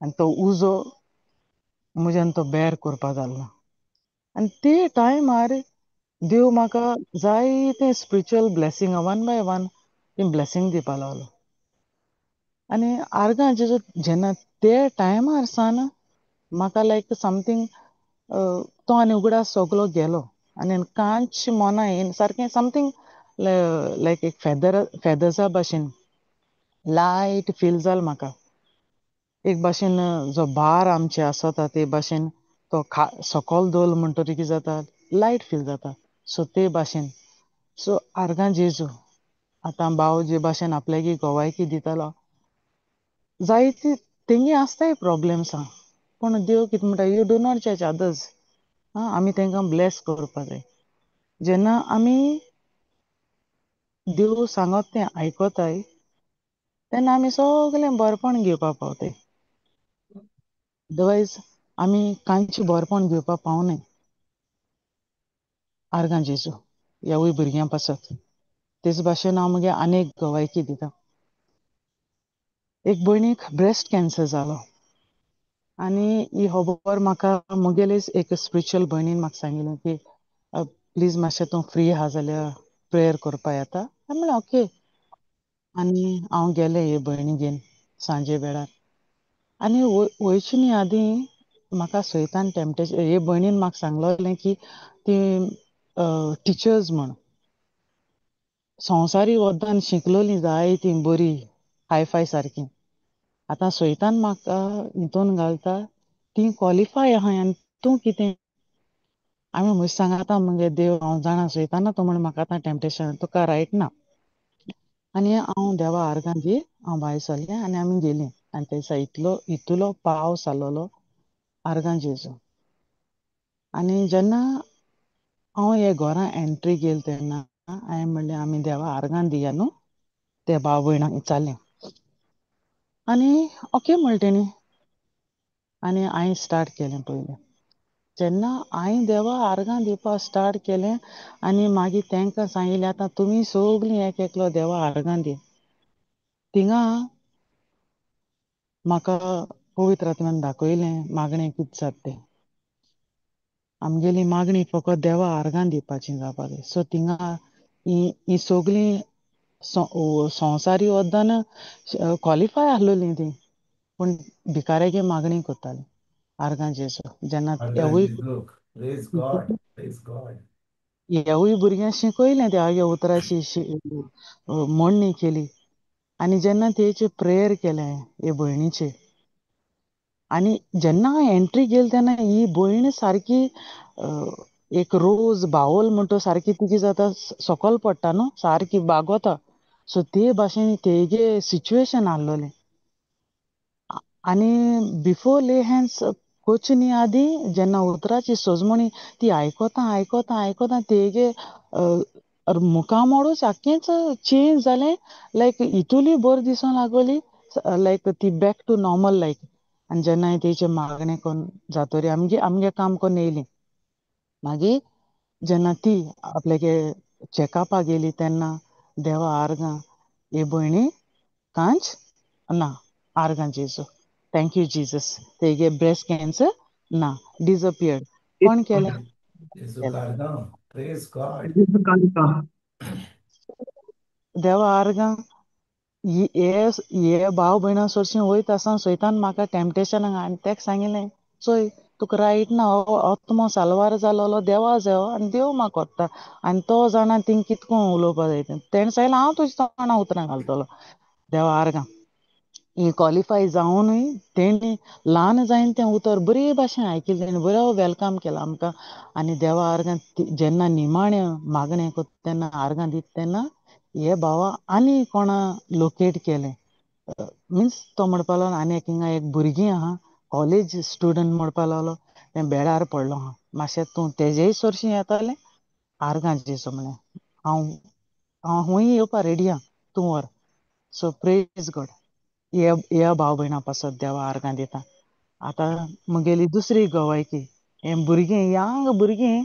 आनी तो उजो म्हज्यान तो बॅर करपा जालना आनी ते टायमार देव म्हाका जायतें स्पिरिच्युअल ब्लेसींग वन बाय वन ती ब्लेसींग दिवपा लागलो आनी आर्गां जेजू जेन्ना ते टायमार सान म्हाका लायक समथींग तो आनी उगडास सोगलो गेलो आनी कांयच मोना येयन सारकें समथींग लायक एक फेदर्सा भाशेन लायट फील जाल म्हाका एक भाशेन जो भार आमचे आसोता ते भाशेन तो सोकोल दवरलो म्हणटरी कितें जाता लायट फील जाता सो ते भाशेन सो आर्गां जेजू आतां भाव जे भाशेन आपल्यागे घोवायकी दितालो जायती तेंगे आसताय प्रॉब्लेम्स पूण देव कितें म्हणटा यू डू नॉट जज अदर्स आमी तांकां ब्लेस करपा जाय जेन्ना आमी देव सांगत तें आयकोताय तेन्ना आमी सोगलें बरेंपण घेवपा पावताय अदरवायज आमी कांयच बरेंपण घेवपा पावनाय आर्गां जेजू ह्या वूय भुरग्यां पासत तेच भाशेन हांव मुगे आनी एक घोवायकी दितां एक भयणीक ब्रेस्ट कॅन्सर जालो आनी ही खबर म्हाका मुगेले एक स्पिरिच्युअल भयणीन म्हाका सांगिल्लें की प्लीज मातशें तूं फ्री आहा जाल्यार प्रेयर करपा येता हांवें म्हणलें ओके आनी हांव गेलें हे भयणीगेर सांजे वेळार आनी वयचे न्ही आदीं म्हाका सैतान टेम्पटेशन हे भयणीन म्हाका सांगलोलें की ती टिचर्स म्हण संवसारी वोद्दान शिकलोलीं जायतीं बरी हायफाय सारकीं आतां सैतान म्हाका हितून घालता ती क्वॉलिफाय आहाय आनी तूं कितें हांवें म्हजे सांगाता मगे देव हांव जाणा सैताना तो म्हण म्हाका आतां टेम्पटेशन तुका रायट ना आनी हांव देवा आर्गां दी हांव भायर सरलें आनी आमी गेलीं आनी थंय दिसा इतलो पावस आहलोलो आर्गां जेजू आनी जेन्ना हांव हे घरा एंट्री गेली तेन्ना हांवें म्हणलें आमी देवा आर्गां दिया न्हू ते भाव भयणाक विचारलें आनी ओके म्हणलें तेणी आनी हांवें स्टार्ट केलें पयलें जेन्ना हांवें देवा आर्गां दिवपा स्टार्ट केलें आनी मागीर तांकां सांगिल्लें आतां तुमी सगळीं एक एकलो देवा आर्गां दी थिंगा म्हाका पवित्र आत्म्यान दाखयलें मागणें कितें जाता तें आमगेली मागणी फकत देवा आर्गां दिवपाची जावपा जाय सो थिंगा ही सगळीं संवसारी वोद्दान क्वॉलिफाय आहलोलीं तीं पूण भिकाऱ्यागे मागणी कोत्तालीं आर्गां जेजू जेन्ना आर्गां जेजू प्रेज गॉड प्रेज गॉड हेवूय भुरग्यां शिकयलें देवागे उतराची मोडणी केली आनी जेन्ना तेचे प्रेयर केलें हे भयणीचे आनी जेन्ना हांव एंट्री गेली तेन्ना ही भयण सारकी एक रोज बावल म्हणटा सारकी तिची जाता सकयल पडटा न्हू सारकी बागोता सो ते भाशेन तेगे सिच्युएशन आहलोलें आनी बिफोर ले हँड्स कोच न्ही आदीं जेन्ना उतराची सोजमणी ती आयकोता तेगे मुखामोडूच आख्खेंच चेंज जालें लायक इतुली बरी दिसों लागोली लायक ती बॅक टू नॉर्मल लायक आनी जेन्ना हांवें तेचे मागणें कोन्न जातोरी आमगे काम कोन्न येयलीं मागीर जेन्ना ती आपल्यागे चॅकअपाक गेली तेन्ना देवा आर्गां हे भयणी कांयच ना आर्गां जेजू थँक्यू जिजस तेगे ब्रेस्ट कॅन्सर ना डिजपियर्ड कोण केलें जेजू कारगां प्रेज गॉड जेजू कांता देवा आर्गां हे भाव भयणां चडशीं वयता आसतना सैतान म्हाका टेम्पटेशनाक आनी ताका सांगिल्लें चोय तुका रायट ना हो आत्मो सालवार जालोलो देवा जायो आनी देव म्हाका कोत्ता आनी तो जाणा थिंग कितको उलोवपा जाय तें तेणें सांगलें हांव तुज्या तोंडां उतरां घालतलों देवा आर्गां ही क्वॉलिफाय जावनूय तेणी ल्हान जायन तें उतर बरे भाशेन आयकिल्लें तेणी बरो वेलकम केलो आमकां आनी देवा आर्गां जेन्ना निमाणें मागणें कोत्ता तेन्ना आर्गां दिता तेन्ना हे भावा आनी कोणा लोकेट केलें मिन्स तो म्हणपा लागलो आनी हिंगा एक भुरगीं आहा कॉलेज स्टुडंट म्हणपा लागलो तें बेडार पडलो आहा मातशें तूं तेजेय चडशीं येतालें आर्गां जेजू म्हणलें हांव हूंय येवपा रेडी आहा तूं व्हर सो प्रेज गॉड ह्या भाव भयणां पासत देवा आर्गां दिता आतां मुगेली दुसरी गवायकी हें भुरगें यांग भुरगें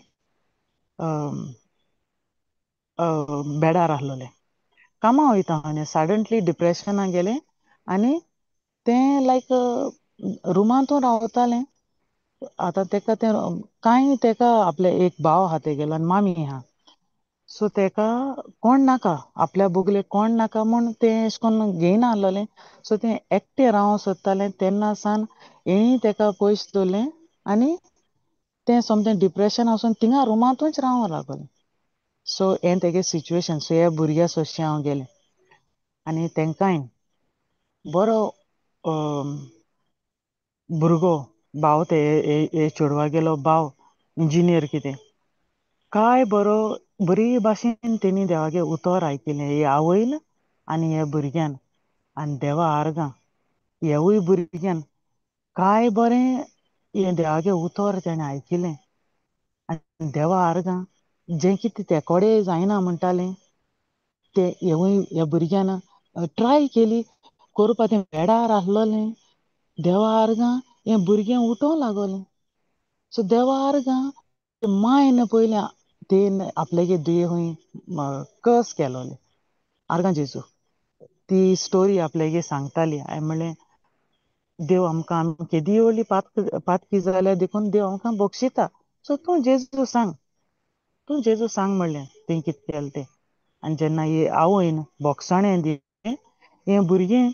बेडार आहलोलें कामा वयता आनी सडनली डिप्रेशनाक गेलें आनी तें लायक रुमांतूच रावतालें आतां तेका तें कांय तेका आपले एक भाव आहा तेगेलो आनी मामी आहा सो तेका कोण नाका आपल्या बोगलेक कोण नाका म्हूण तें अशें कोन्न घेयना आहलोलें सो तें एकटें रावों सोदतालें तेन्ना सावन हेणी तेका पयशे दवरलें आनी तें सोमतें डिप्रेशन वचून थिंगा रुमांतूच रावों लागोलें सो हें तेगे सिच्युएशन सो ह्या भुरग्या सोंशी हांव गेलें आनी तेंकांय बरो भुरगो भाव ते हे चेडवागेलो भाव इंजिनियर कितें काय बरी भाशेन तेणी देवागे उतर आयकिलें हे आवयन आनी हे भुरग्यान आनी देवा आर्गां हेवूय भुरग्यान काय बरें हें देवागे उतर तेणें आयकिलें आनी देवा आर्गां जें कितें ते कोडे जायना म्हणटालें तें हेवूय ह्या भुरग्यान ट्राय केली करपा तें बेडार आहलोलें देवा आर्गां हें भुरगें उठोंक लागोलें सो देवा आर्गां मायन पयलें तेन आपल्यागे दुये हूंय कर्स केलोलें आर्गां जेजू ती स्टोरी आपल्यागे सांगताली. हांवें म्हणलें देव आमकां आमी केदी व्हडली पातकी जाल्यार देखून देव आमकां बक्षिता. सो तूं जेजू सांग म्हणलें तें कितें केलें तें. आनी जेन्ना हे आवयन बोगसाणें दिलें, हें भुरगें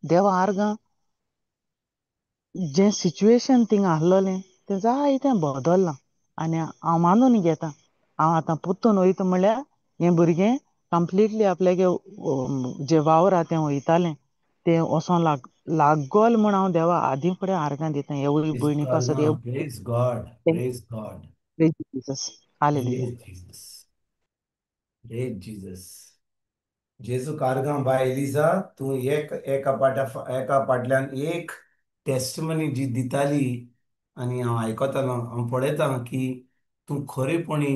देवा आर्गां जें सिच्युएशन थिंगां आसलोलें तें जायतें बदल्लां. आनी हांव मानून घेतां, हांव आतां पोत्तून वयता म्हणल्यार हें भुरगें कंप्लिटली आपल्यागे जें वावर आहा तें वयतालें तें वोसों लागोल म्हूण हांव देवा आदीं फुडें आर्गां दितां. हे प्रेज भयणी गॉड पासत ना, praise God, praise God, Jesus hallelujah. Praise Jesus, praise Jesus. जेजू कारगां बाय एलिजा, तूं एका फाटल्यान एक टेस्टमनी जी दिताली आनी हांव आयकतालों, हांव पळयतां की तूं खरेपणी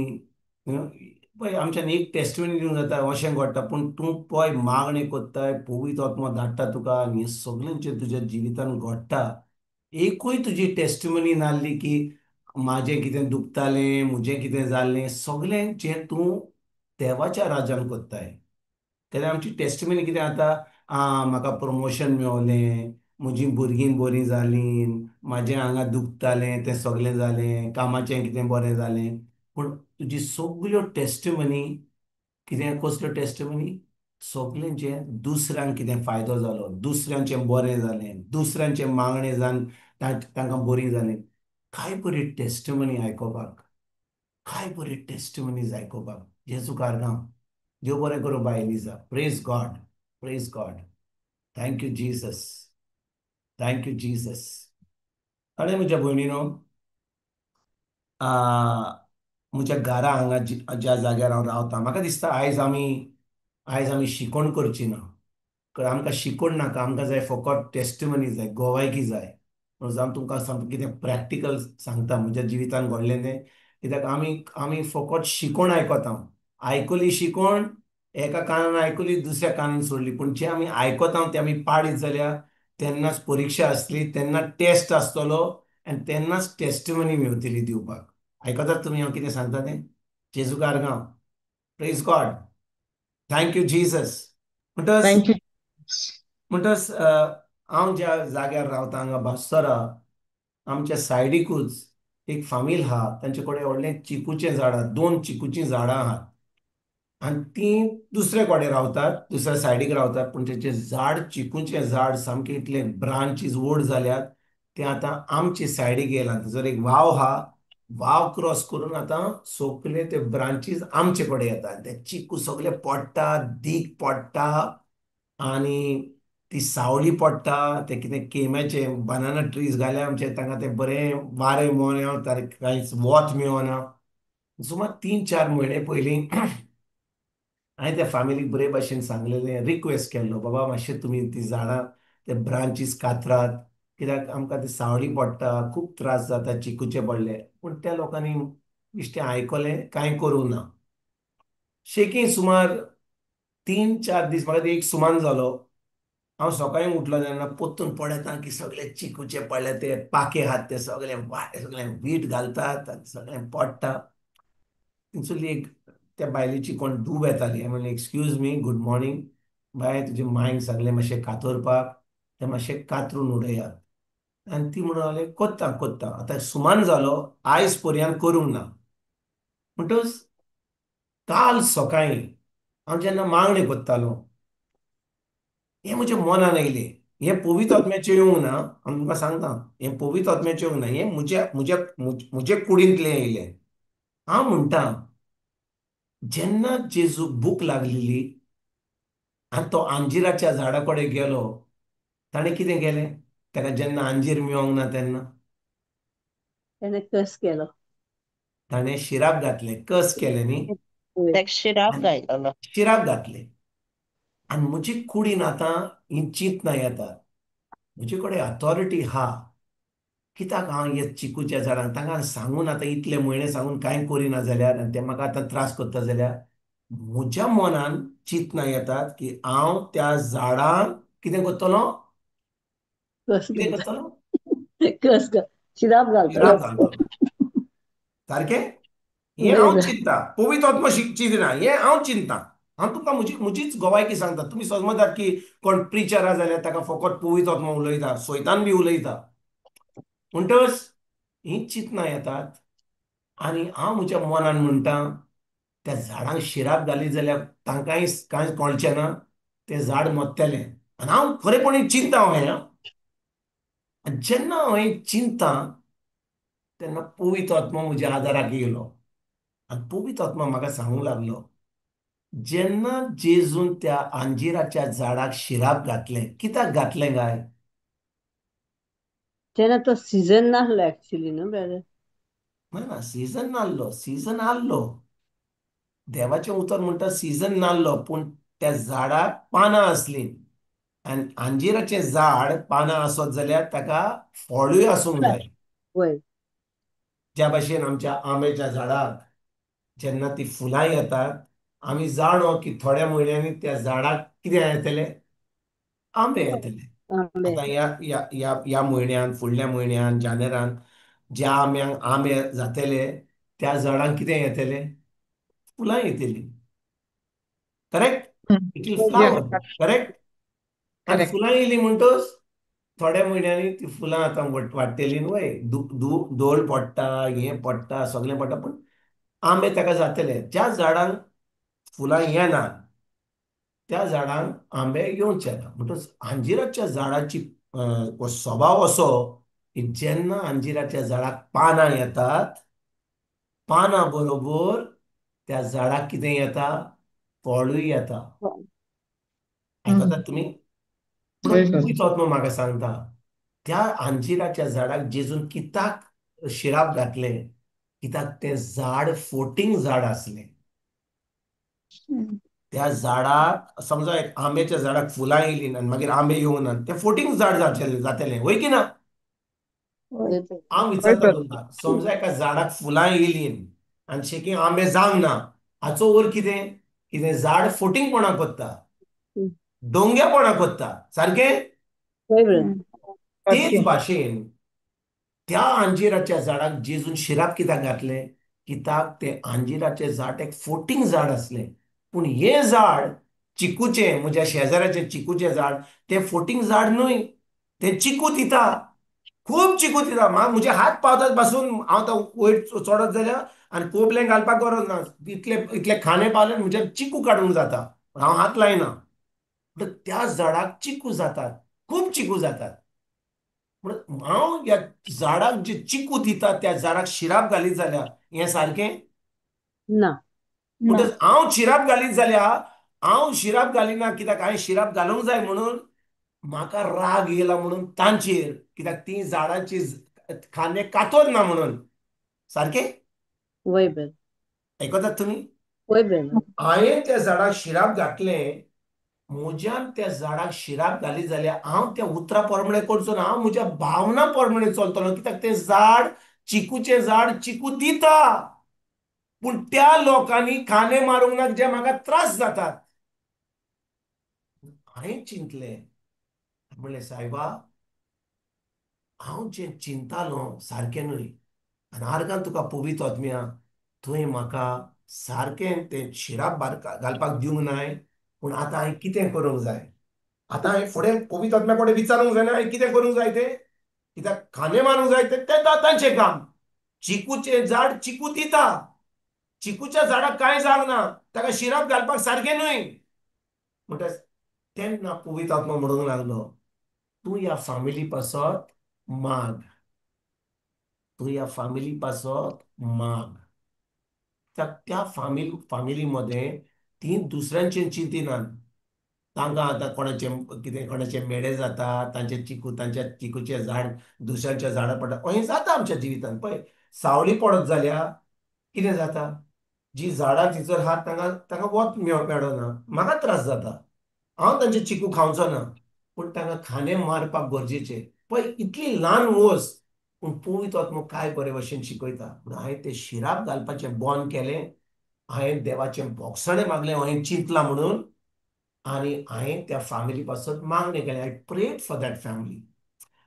पळय आमच्यान एक टेस्टमनी दिवंक जाता अशें घडटा, पूण तूं पळय मागणी कोत्ताय, पवित्र आत्मा धाडटा तुका आनी हें सगळेंचें तुज्या जिवितान घडटा. एकूय तुजी टेस्टमनी नासली की म्हाजें कितें दुखतालें, म्हजें कितें जाल्लें, सगळें जें तूं देवाच्या राज्यान कोत्ताय. तेन्ना आमची टेस्टमनी कितें जाता, म्हाका प्रमोशन मेवलें, म्हजीं भुरगीं बरीं जालीं, म्हाजें हांगा दुखतालें तें सगळें जालें, कामाचें कितें बरें जालें. पूण तुजी सगल्यो टेस्टमनी कितें कसल्यो टेस्टमनी, सगळेंचें दुसऱ्यांक कितें फायदो जालो, दुसऱ्यांचें बरें जालें, दुसऱ्यांचें मागणें जावन तांकां बरीं जालीं. काय बरी टेस्टमनी आयकोपाक, काय बरी टेस्टमनीज आयकोपाक. जेजू कारगां देव बरें करूं बाय Eliza. Praise God, praise God. Thank you Jesus, thank you Jesus. आनी म्हज्या भयणीनो, म्हज्या घरा हांगा ज्या जाग्यार हांव रावतां, म्हाका दिसता आयज आमी शिकोण करची ना. कारण आमकां शिकोण नाका, आमकां जाय फकत टेस्टमनी जाय, गोवायकी जाय. म्हणून हांव तुमकां सामकें कितें प्रॅक्टिकल सांगता म्हज्या जिवितान घडलें तें. कित्याक आमी फकत शिकोण आयकता, आयकली शिकोण एका कानान आयकली दुसऱ्या कानान सोडली, पूण जें आमी आयकता तें आमी पाडीत जाल्यार तेन्नाच परिक्षा आसतली, तेन्ना टेस्ट आसतलो आनी तेन्नाच टेस्टमनी मेवतली दिवपाक. आयकतात तुमी हांव कितें सांगता तें? जेजू कारगां, praise God, thank you Jesus. म्हणटच थँक्यू. म्हणटच हांव ज्या जाग्यार रावतां हांगा बास्सोरा, आमच्या सायडीकूच एक फामील आहा, तांचे कडेन व्हडलें चिकूचें झाड आहा, 2 चिकूचीं झाडां आहात. आनी तीं दुसरे कडेन रावतात, दुसऱ्या सायडीक रावतात, पूण तेचें झाड चिकूचें झाड सामकें इतलें ब्रांचीस व्हड जाल्यात तें आतां आमचे सायडीक येयलां. थंयसर एक वाव आहा, वाव क्रॉस करून आतां सोगले ते ब्रांचीस आमचे कडेन येतात. ते चिकू सगळे पडटा, दीक पडटा आनी ती सावळी पडटा. ते कितें केम्याचे बनाना ट्रीज घाल्या आमचे, तांकां ते बरें वारें मेवना, कांयच वोत मेवना. सुमार 3-4 म्हयने पयलीं हांवें त्या फॅमिलीक बरे भाशेन सांगलेलें, रिक्वेस्ट केल्लो, बाबा मातशें तुमी ती झाडां ते ब्रांचीस कातरात, कित्याक आमकां ती सावळी पडटा, खूब त्रास जाता चिकूचे पडले. पूण त्या लोकांनी बिश्टें आयकलें, कांय करूं ना. शेकी सुमार 3-4 दीस म्हाका एक सुमान जालो. हांव सकाळीं उठलो तेन्ना पोत्तून पळयता की सगळे चिकूचे पडले, ते पाके आहात ते सगळे वीट घालतात आनी सगळें पडटा. थंयसरली एक त्या बायलेची कोण धूव येताली. हांवें म्हणलें एक्सक्यूज मी, गूड मॉर्निंग बाय, तुजे मांयक सांगलें मातशें कातरपाक, तें मातशें कातरून उडयात. आनी ती म्हणून लागली कोत्तां कोत्तां. आतां सुमान जालो, आयज पर्यंत करूंक ना. म्हणटच काल सकाळीं हांव जेन्ना मागणी कोत्तालों, हें म्हज्या मनान येयलें. हें पवित्र आत्म्याचें येवंक ना, हांव तुमकां सांगता, हें पवित्र आत्म्याचें येवंक ना, हें म्हजे कुडींतलें येयलें. हांव म्हणटा, जेन्ना जेजूक भूक लागलेली आनी तो अंजिराच्या झाडा कडेन गेलो, ताणें कितें केलें? ताका जेन्ना अंजीर मेळोंक ना तेन्ना त्याने कस केलो. ताणें शिराप घातलें, कस केलें न्ही, ताका शिराप आनी घायलो. शिराप घातलें. आनी म्हजी कुडीन आतां हीं चिंतनां येतात. म्हजे कडेन अथॉरिटी आहा, कित्याक हांव हे चिकूच्या झाडांक तांकां सांगून आतां इतले म्हयने सांगून कांय करिना जाल्यार, आनी ते म्हाका आतां त्रास करता जाल्यार म्हज्या मनान चिंतनां येतात की हांव त्या झाडांक कितें करतलो, कस कितें घालता. करतलो, कस शिराप घालतलो. शिराप घालतलो. सारकें? हें हांव देव चिंतता, पवित्र आत्मा चिंतना, हें हांव चिंतता. हांव तुमकां म्हजीच गोवायकी सांगता. तुमी समजतात की कोण प्रिचर जाल्यार ताका फकत पवित्र आत्मा उलयता, सैतान बी उलयता. म्हणटच हीच चिंतना येतात आनी हांव म्हज्या मनान म्हणटा त्या झाडांक शिराप घाली जाल्यार तांकांय कांय कळचें ना, तें झाड मरतलें. आनी हांव खरेपणी चिंता हें. आनी जेन्ना हांव हें चिंता तेन्ना पवित्र आत्मा म्हज्या आदाराक येयलो आनी पवित्र आत्मा म्हाका सांगूंक लागलो, जेन्ना जेजून त्या अंजिराच्या झाडाक शिराप घातलें, कित्याक घातलें काय? तेन्ना तो सिजन नासलो एक्चुअली न्हू ब्रदर. ना सीझन नासलो, सीझन आसलो. देवाचें उतर म्हणटा सीझन नासलो, पूण त्या झाडाक पानां आसलीं. आनी अंजिराचें झाड पानां आसत जाल्यार ताका फळूय आसूंक जाय. वय ज्या भाशेन आमच्या आंब्याच्या झाडाक जेन्ना ती फुलां येतात, आमी जाणो की थोड्या म्हयन्यांनी त्या झाडाक कितें येतलें? आंबे येतले. आंबे आतां ह्या म्हयन्यान, फुडल्या म्हयन्यान, जानेरान ज्या आंब्यांक आंबे जातले त्या झाडांक कितें येतलें? फुलां येतलीं. करेक्ट? इट विल या फ्लावर. करेक्ट? आनी करेक्ट. फुलां येयलीं म्हणटच थोड्या म्हयन्यांनी ती फुलां आतां वाडटलीं न्हू. धोल पडटा, हें पडटा, सगळें पडटा, पूण आंबे ताका जातले. ज्या झाडांक फुलां येना त्या झाडांक आंबे येवचे ना. म्हणटच अंजिराच्या झाडाची हो स्वभाव असो की जेन्ना अंजिराच्या झाडाक पानां येतात, पानां बरोबर त्या झाडाक कितें येता? फळूय येता. आयकतात तुमी? वय म्हणून ब्रदर. पवित्र आत्मा म्हाका सांगता, त्या अंजिराच्या झाडाक जेजून कित्याक शिराप घातलें? कित्याक तें झाड फोटींग झाड आसलें. त्या झाडाक समजा एक आंब्याच्या झाडाक फुलां येयलीं आनी मागीर आंबे येवंक ना, तें फोटींग झाड जातलें. वय की ना? वय हांव वय विचारता ब्रदर. तुमकां, समजा एका झाडाक फुलां येयलीं आनी शेकी आंबे जावंक ना, हाचो अर्थ कितें? की तें झाड फोटींगपणां कोत्ता, दोंगेपणां कोत्ता. सारकें? ब्रदर. तेच सारकें. भाशेन त्या अंजिराच्या झाडाक जेजून शिराप कित्याक घातलें? कित्याक तें अंजिराचें झाड एक फोटींग झाड आसलें. पूण हें झाड चिकूचें, म्हज्या शेजाऱ्याचें चिकूचें झाड, तें फोटींग झाड न्हय. तें चिकू दिता, खूब चिकू दिता. म्हजे हात पावतात पासून हांव तो वयर चडत जाल्यार आनी पोपलें घालपाक गरज ना. इतले खांदे पावले म्हजे चिकू काडूंक जाता. हांव हात लायना. म्हणटच त्या झाडाक चिकू जातात, खूब चिकू जातात. म्हणून हांव ह्या झाडाक जे चिकू दिता त्या झाडाक शिराप घालीत जाल्यार हें सारकें? ना. म्हणटच हांव शिराप घालीत जाल्यार हांव शिराप घालिना, कित्याक हांवें शिराप घालूंक जाय म्हणून म्हाका राग येयला म्हणून तांचेर, कित्याक ती झाडांची खांदे कातोच ना म्हणून. सारकें? वय ब्रदर. आयकतात तुमी? वय ब्रदर. हांवें त्या झाडाक शिराप घातलें, म्हज्यान त्या झाडाक शिराप घाली जाल्यार हांव त्या उतरा प्रमाणे करचो ना, हांव म्हज्या भावना प्रमाणे चलतलो. कित्याक तें झाड, चिकूचें झाड चिकू दिता, पूण त्या लोकांनी खांदे मारूंक ना जे म्हाका त्रास जातात. हांवें चिंतलें, म्हणलें सायबा, हांव जें चिंतालों सारकें न्हय. आनी आर्गां तुका पवित्र आत्म्या थंय म्हाका सारकें तें शिराप घालपाक दिवंक नाय. पूण आतां हांवें कितें करूंक जाय? आतां हांवें फुडें पवित्र आत्म्या कडेन विचारूंक जाय ना हांवें कितें करूंक जाय तें? कित्याक खांदे मारूंक जाय तें तांचें काम. चिकूचें झाड चिकू दिता, चिकूच्या झाडाक कांय जावंक ना, ताका शिराप घालपाक सारकें न्हय. म्हणटच तेन्ना पवित्र आत्मा म्हणूंक लागलो, तूं ह्या फामिली पासत माग. तूं ह्या फामिली पासत माग. त्या फामिलीमध्ये ती दुसऱ्यांचें चिंतिनात. तांकां आतां कोणाचें कितें कोणाचें मेडे जाता, तांच्या चिकूचें झाड दुसऱ्यांच्या झाडार पडटा, अशें जाता आमच्या जिवितांत. पळय, सावळी पडत जाल्यार कितें जाता? जी झाडां थंयसर आहात तांकां वत मेळना. म्हाका त्रास जाता, हांव तांचे चिकू खावचो ना, पूण तांकां खांदे मारपाक गरजेचें. पळय, इतली ल्हान वस्त, पूण पवित्र आत्मो काय बरे भशेन शिकयता. म्हणून हांवें तें शिराप घालपाचें बंद केलें. हांवें देवाचें भोगसणें मागलें, हांवें चिंतलां म्हणून. आनी हांवें त्या फामिली पासत मागणें केलें. I prayed for that family.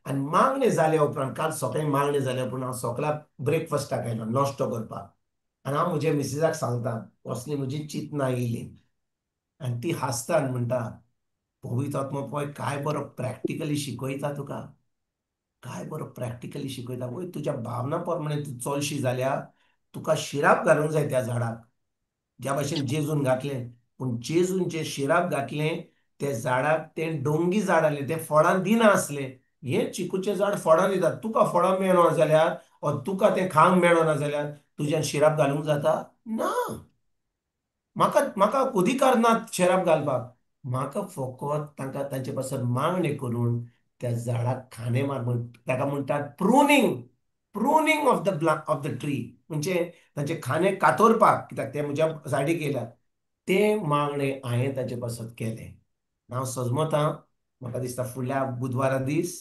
आनी मागणें जाल्या उपरांत काल सकाळीं मागणें जाल्या उपरांत हांव सगळ्याक ब्रेकफास्टाक आयलो नाश्तो करपाक. आनी हांव म्हज्या मिसेसाक सांगता, असली म्हजी चिंतना येयली. आनी ती हांसता आनी म्हणटा, पवित्र आत्मा पळय काय बरो प्रॅक्टिकली शिकयता तुका, काय बरो प्रॅक्टिकली शिकयता. वय तुज्या भावना प्रमाणे तूं चलशी जाल्यार तुका शिराप घालूंक जाय त्या झाडाक, ज्या भाशेन जेजून घातलें. पूण जेजून जे शिराप घातलें त्या झाडाक, तें डोंगी झाड आसलें, तें फळां दिना आसलें. हें चिकूचें झाड फळां दिता. तुका फळां मेळना जाल्यार, तुका तें खावंक मेळना जाल्यार तुज्यान शिराप घालूंक जाता ना. म्हाका म्हाका अधिकार ना शिराप घालपाक. म्हाका फकत तांकां तांचे पासून मागणें करून त्या झाडाक खाणे मार ताका म्हणटात pruning, pruning of the tree. म्हणजे तांचे खाणे कातोरपाक, कित्याक ते म्हज्या सायडीक येयल्यात. ते मागणें हांवें ताचे पासून केलें. हांव सजमतां, म्हाका दिसता फुडल्या बुधवारा दीस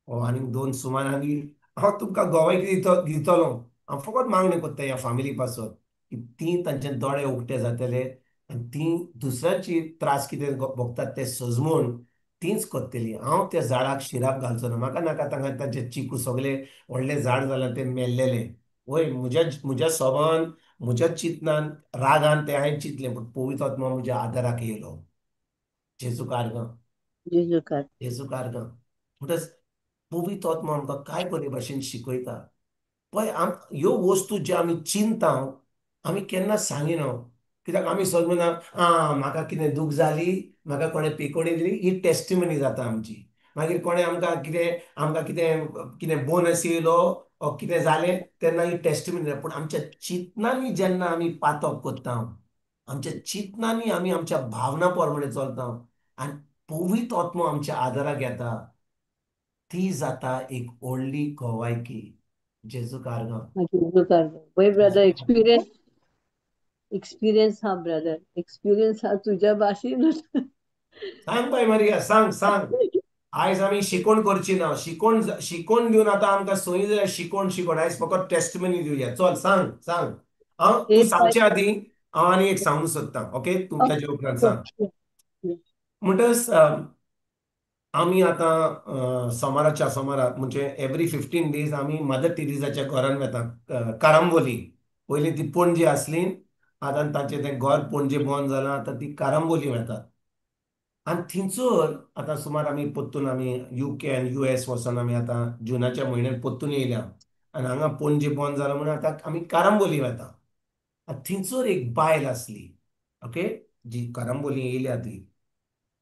आनीक 2 सुमारांनी हांव तुमकां गोवाय दितलो. हांव फकत मागणें करता ह्या फामिली पासून की ती तांचे दोळे उगटे जातले आनी ती दुसऱ्यांची त्रास कितें भोगतात ते सजमून तीच करतली. हांव त्या झाडाक शिराप घालचो ना. म्हाका नाका तांचे चिकू सगळे व्हडले झाड जाल्यार ते मेल्लेले. वय म्हज्या सोबान, म्हज्या चिंतनान, रागान ते हांवें चिंतलें, पूण पवित्र आत्मा म्हज्या आदाराक येयलो. जेजू कारगां, जेजू कार जेजू कारगां. म्हणटच पवित्र आत्मा आमकां काय बरे भाशेन शिकयता पळय. ह्यो वस्तू ज्यो आमी चिंता आमी केन्ना सांगिना, कित्याक आमी सगळे म्हाका कितें दूख जाली, म्हाका कोणें पिकोणी दिली, ही टेस्टिमनी जाता आमची. मागीर कोणें आमकां कितें बोनस येयलो ओ कितें जालें तेन्ना ही टेस्टिमनी जाता. पूण आमच्या चिंतनांनी जेन्ना आमी पातक करता, आमच्या चिंतनांनी आमी आमच्या भावना प्रमाणे चलता आनी पवित्र आत्मा आमच्या आदाराक येता, ती जाता एक व्हडली गोवायकी. जेजू कारगां. जेजू कार वय ब्रदर, एक्सपिरियन्स हा ब्रदर, एक्सपिरियन्स हा तुझ्या भाषेन. सांग बाय मारिया, सांग सांग. आयज आमी शिकोण करची ना. शिकोण दिवन आतां आमकां संय जाल्यार शिकोण आयज फकत टेस्टमनी दिवया. चल सांग सांग. तूं सांगचे आदीं हांव आनी एक सांगूंक सोदतां. ओके, तूं ताचे उपरांत सांग. म्हणटच आमी आतां सोमाराक म्हणजे एवरी 15 days आमी मदर टेरेसाच्या घरान वेता. कारांबोली, पयलीं ती पणजे आसली, आतां ताचें तें घर पणजे बंद जालां, आतां ती कारांबोली वेतात. आनी थिंचर आतां सुमार आमी परतून आमी UK आनी US वचोन आमी आतां जुनाच्या म्हयन्यान परतून येयल्या. आनी हांगा पणजे बंद जालां म्हणून आतां आमी कारांबोली वेता. आनी थिंचर एक बायल आसली, ओके, जी कारांबोली येयल्या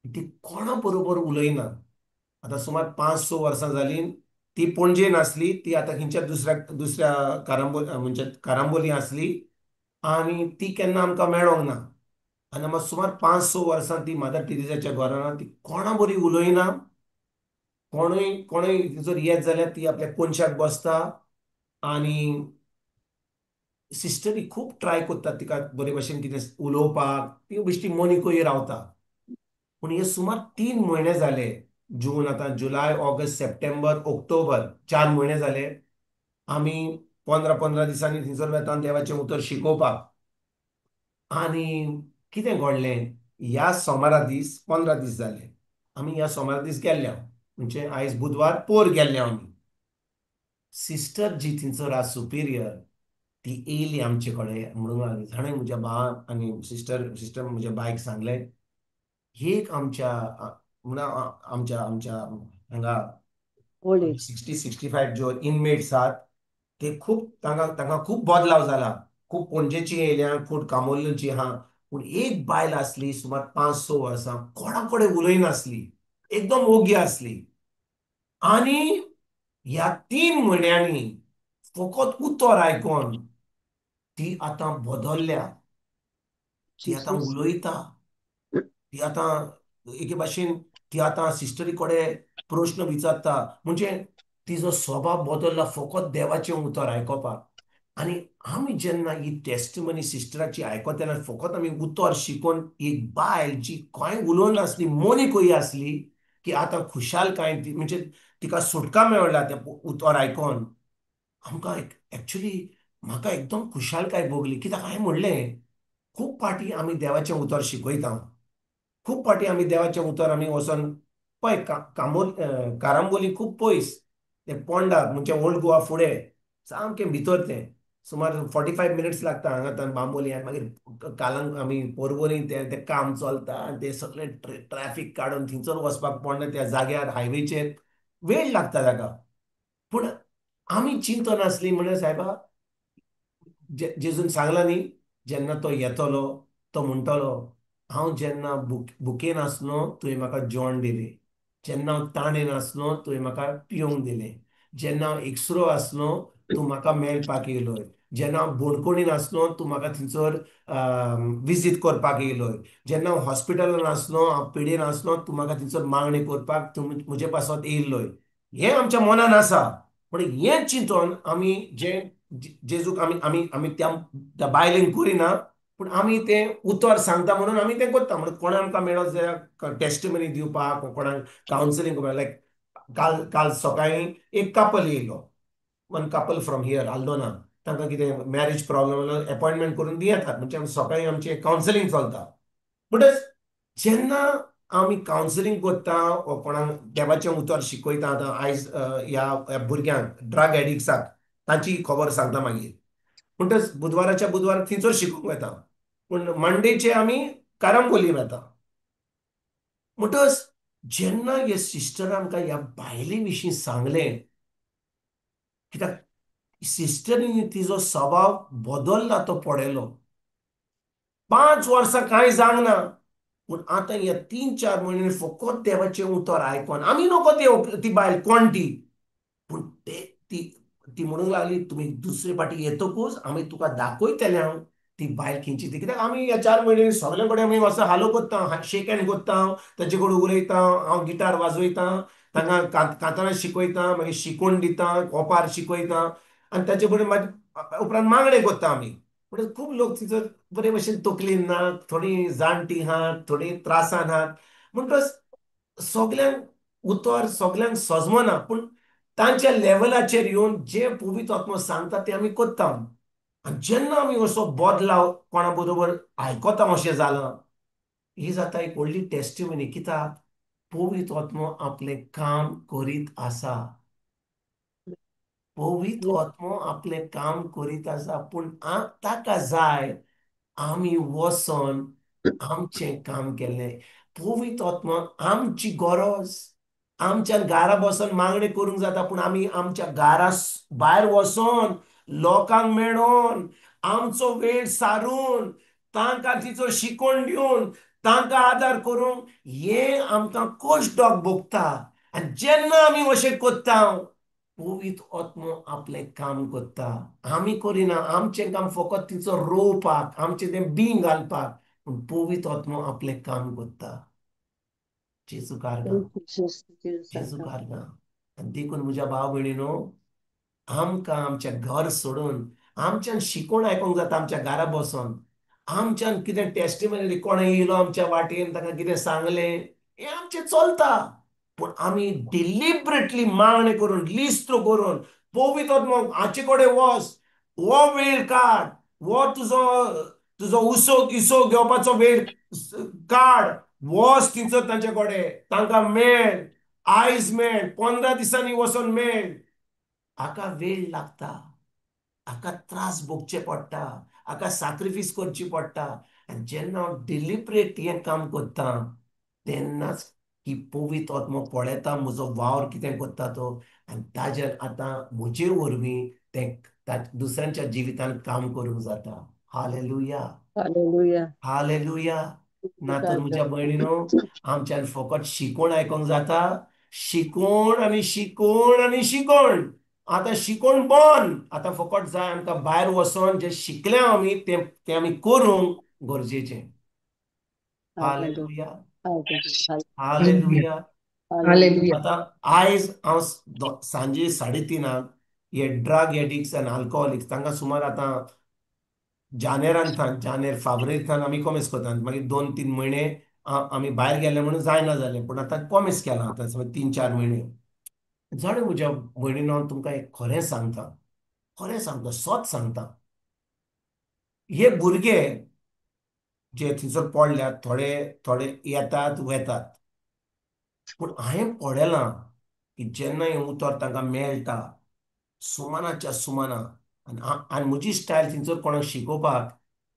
ती कोणा बरोबर उलयना. आतां सुमार 5-6 वर्सां जालीं ती पणजेन आसली. ती आतां खंयच्या दुसऱ्या म्हणजे कारांबोली आसली आनी ती केन्ना आमकां मेळोंक ना. आनी सुमार 5-6 वर्सां ती मदर टेरेसाच्या घरान ती कोणा बरी उलयना. कोणूय जर येत जाल्यार ती आपल्या कोनशाक बसता आनी सिस्टरी खूब ट्राय करतात तिका बरे भशेन कितें उलोवपाक. ती बेश्टी मनी कशी रावता. पूण हे सुमार 3 म्हयने जाले. जून, आतां जुलय, ऑगस्ट, सप्टेंबर, ऑक्टोबर 4 म्हयने जाले. आमी 15-15 दिसांनी थंयसर वेता देवाचें उतर शिकोवपाक. आनी कितें घडलें, ह्या सोमारा दीस 15 दीस जाले आमी ह्या सोमारा दीस गेल्ले. म्हणजे आयज बुधवार पोर गेल्ले आमी. सिस्टर जी थंयसर आसा सुपिरियर, ती येयली आमचे कडेन म्हणून ताणें म्हज्या भावान आनी सिस्टर म्हज्या बायक सांगलें, एक आमच्या हांगा ओल्ड एज 60-65 जो इनमेट्स आहात ते खूब तांकां खूब बदलाव जाला. खूब पणजेची येयल्या, खूब कामोर्लीची आहा. पूण एक बायल आसली सुमार 5-6 वर्सां कोणा कडेन उलयनासली, एकदम ओगी आसली. आनी ह्या 3 म्हयन्यांनी फकत उतर आयकोन ती आतां बदलल्या. ती आतां जीसस उलयता. ती आतां एके भाशेन ती आतां सिस्टरी कडेन प्रश्न विचारता. म्हणजे तिजो स्वभाव बदलला फकत देवाचें उतर आयकोपाक. आनी आमी जेन्ना ही टेस्टिमनी सिस्टराची आयकता तेन्ना फकत आमी उतर शिकोवन एक बायल जी कांय उलोवनासली, मनी कशी आसली, की आतां खुशालकाय म्हणजे तिका सुटका मेळ्ळा तें उतर आयकोन. आमकां एक्चुली म्हाका एकदम खुशालकाय भोगली. कित्याक हांवें म्हणलें खूब पाटी आमी देवाचें उतर शिकयता. खूब पाटी आमी देवाचें उतर आमी वचोन पळय कारांबोली खूब पयस, तें पोंडा म्हणजे ओल्ड गोवा फुडें सामकें भितर तें सुमार 45 मिनिट्स लागता हांगाच्यान बांबोली आनी मागीर कालांग आमी परवरी ते काम चलता आनी ते सगळे ट्रॅफिक काडून थंयसर वचपाक पडना त्या जाग्यार हायवेचेर वेळ लागता ताका. पूण आमी चिंतन आसली म्हणल्यार सायबा जेजून सांगला न्ही, जेन्ना तो येतलो तो म्हणटलो हांव जेन्ना भुकेन आसलो तुवें म्हाका जेवण दिलें, जेन्ना हांव ताणेन आसलो तुवें म्हाका पिवंक दिलें, जेन्ना हांव एकसुरो आसलो तूं म्हाका मेळपाक येयलोय, जेन्ना हांव बोडकुणीन आसलो तूं म्हाका थंयसर विजीट करपाक येयलोय, जेन्ना हांव हॉस्पिटलान आसलो हांव पिडेन आसलो तूं म्हाका थंयसर मागणी करपाक तूं म्हजे पासत येयल्लोय. हें आमच्या मनान आसा. पूण हें चिंतून आमी जेजूक आमी आमी आमी त्या बायलेन करिना, पूण आमी तें उतर सांगता म्हणून आमी तें करता. म्हणून कोण आमकां मेळत जाल्यार टेस्टिमनी दिवपाक कोणाक कावन्सिलींग करपाक लायक काल काल सकाळीं एक कपल येयलो, one couple from here Aldona. तांकां कितें मॅरेज प्रॉब्लेम अपॉयंटमेंट करून दियात म्हणजे सकाळीं आमचें कावन्सिलींग चलता. म्हणटच जेन्ना आमी कावन्सिलींग करता वा कोणाक देवाचें उतर शिकयता आतां आयज ह्या भुरग्यांक ड्रग एडिक्ट्साक तांची खबर सांगता मागीर. म्हणटच बुधवाराच्या बुधवार थंयसर शिकूंक वता. पूण मंडेचे आमी कारांबोली वता. म्हणटच जेन्ना हे सिस्टर आमकां ह्या बायले विशीं सांगलें, कित्याक सिस्टरीन तिजो स्वभाव बदलला तो पळयलो. 5 वर्सां कांय जावंक ना, पूण आतां हे 3-4 म्हयने फकत देवाचें उतर आयकोन आमी नकळो ती बायल कोण ती, पूण ती ती म्हणूंक लागली तुमी दुसरे फाटी येतकूच आमी तुका दाखयतले हांव ती बायल खंयची ती. कित्याक आमी ह्या 4 म्हयने सगळे कडेन आमी वचून हालो करता, शेक हँड करता, ताचे कडेन उलयता, हांव गिटार वाजयतां, तांकां कांतारां शिकयता, मागीर शिकवण दिता, ओपार शिकयता आनी ताचे कडेन मागीर उपरांत मागणे करता आमी. म्हणटच खूब लोक थंयसर बरे भशेन तकलीन ना, थोडीं जाणटीं आहात, थोडीं त्रासान आहात. म्हणटच सगल्यांक उतर सगल्यांक सजमना, पूण तांच्या लेवलाचेर येवन जे पवित्र आत्मा सांगता ते आमी करता. आनी जेन्ना आमी असो बदलाव कोणा बरोबर आयकता अशें जालां, ही जाता एक व्हडली टेस्टिमनी. कित्याक पवित्र आत्मा आपलें काम करीत आसा. पवित्र आत्मा आपलें काम करीत आसा, पूण ताका जाय आमी वचोन आमचें काम केल्लें. पवित्र आत्मा आमची गरज. आमच्यान घरा बसून मागणी करूंक जाता, पूण आमी आमच्या घरा भायर वचोन लोकांक मेळोन आमचो वेळ सारून तांकां तिचो शिकवण दिवन तांकां आदार करूंक हें आमकां कश्टाक भोगता. आनी जेन्ना आमी अशें करता पवित्र आत्मा आपलें काम करता. आमी करिना, आमचें काम फकत तिचो रोवपाक आमचें तें बीं घालपाक, पूण पवित्र आत्मा आपलें काम करता. जेजू कारगा, जेजू कारगा. आनी देखून म्हज्या भाव भयणीनो, आमकां आमचें घर सोडून आमच्यान शिकवण आयकोंक जाता आमच्या घरा बसून. आमच्यान कितें टेस्टिमनी कोण येयलो आमच्या वाटेन ताका कितें सांगलें हें आमचें चलता. पूण आमी डिलिबरेटली मागणी करून लिस्ट करून पवित्र आत्मा हाचे कडेन वच, हो वेळ काड, हो तुजो तुजो इसो घेवपाचो वेळ काड, वच थंयसर तांचे कडेन, तांकां मेळ, आयज मेळ, 15 दिसांनी वचोन मेळ. हाका वेळ लागता, हाका त्रास भोगचे पडटा, हाका सॅक्रिफायस करची पडटा. आनी जेन्ना हांव डिलिबरेट हें काम करता तेन्नाच ही पवित्र आत्मा पळयता म्हजो वावर कितें करता तो, आनी ताजेर आतां म्हजे वरवीं तें दुसऱ्यांच्या जिवितांत काम करूंक जाता. Hallelujah, hallelujah. हालेलुया. ना तर म्हज्या भयणीनो, आमच्यान फकत शिकवण आयकोंक जाता, शिकवण आनी शिकवण आनी शिकवण. आतां शिकवण बंद. आतां फकत जाय आमकां भायर वचोन जें शिकल्या आमी तें आमी करूंक गरजेचें. Hallelujah, hallelujah. हालेलुया. आतां आयज हांव सांजे 3:30 हे ड्रग एडिक्ट्स आनी अल्कोहोलिक्स तांकां सुमार आतां जानेर फेब्रुवारींतल्यान आमी कॉमेस करता. मागीर 2-3 म्हयने आमी भायर गेले म्हणून जायना जालें, पूण आतां कॉमेस केलां आतां 3-4 म्हयने. जाणा म्हज्या भयणीनो, हांव तुमकां एक खरें सांगता, खरें सांगता, सत सांगता. हे भुरगे जे थंयसर पडल्यात थोडे थोडे येतात वेतात, पूण हांवें पळयलां की जेन्ना हें उतर तांकां मेळटा सुमानाच्या सुमाना आणि म्हजी स्टायल थंयसर कोणाक शिकोवपाक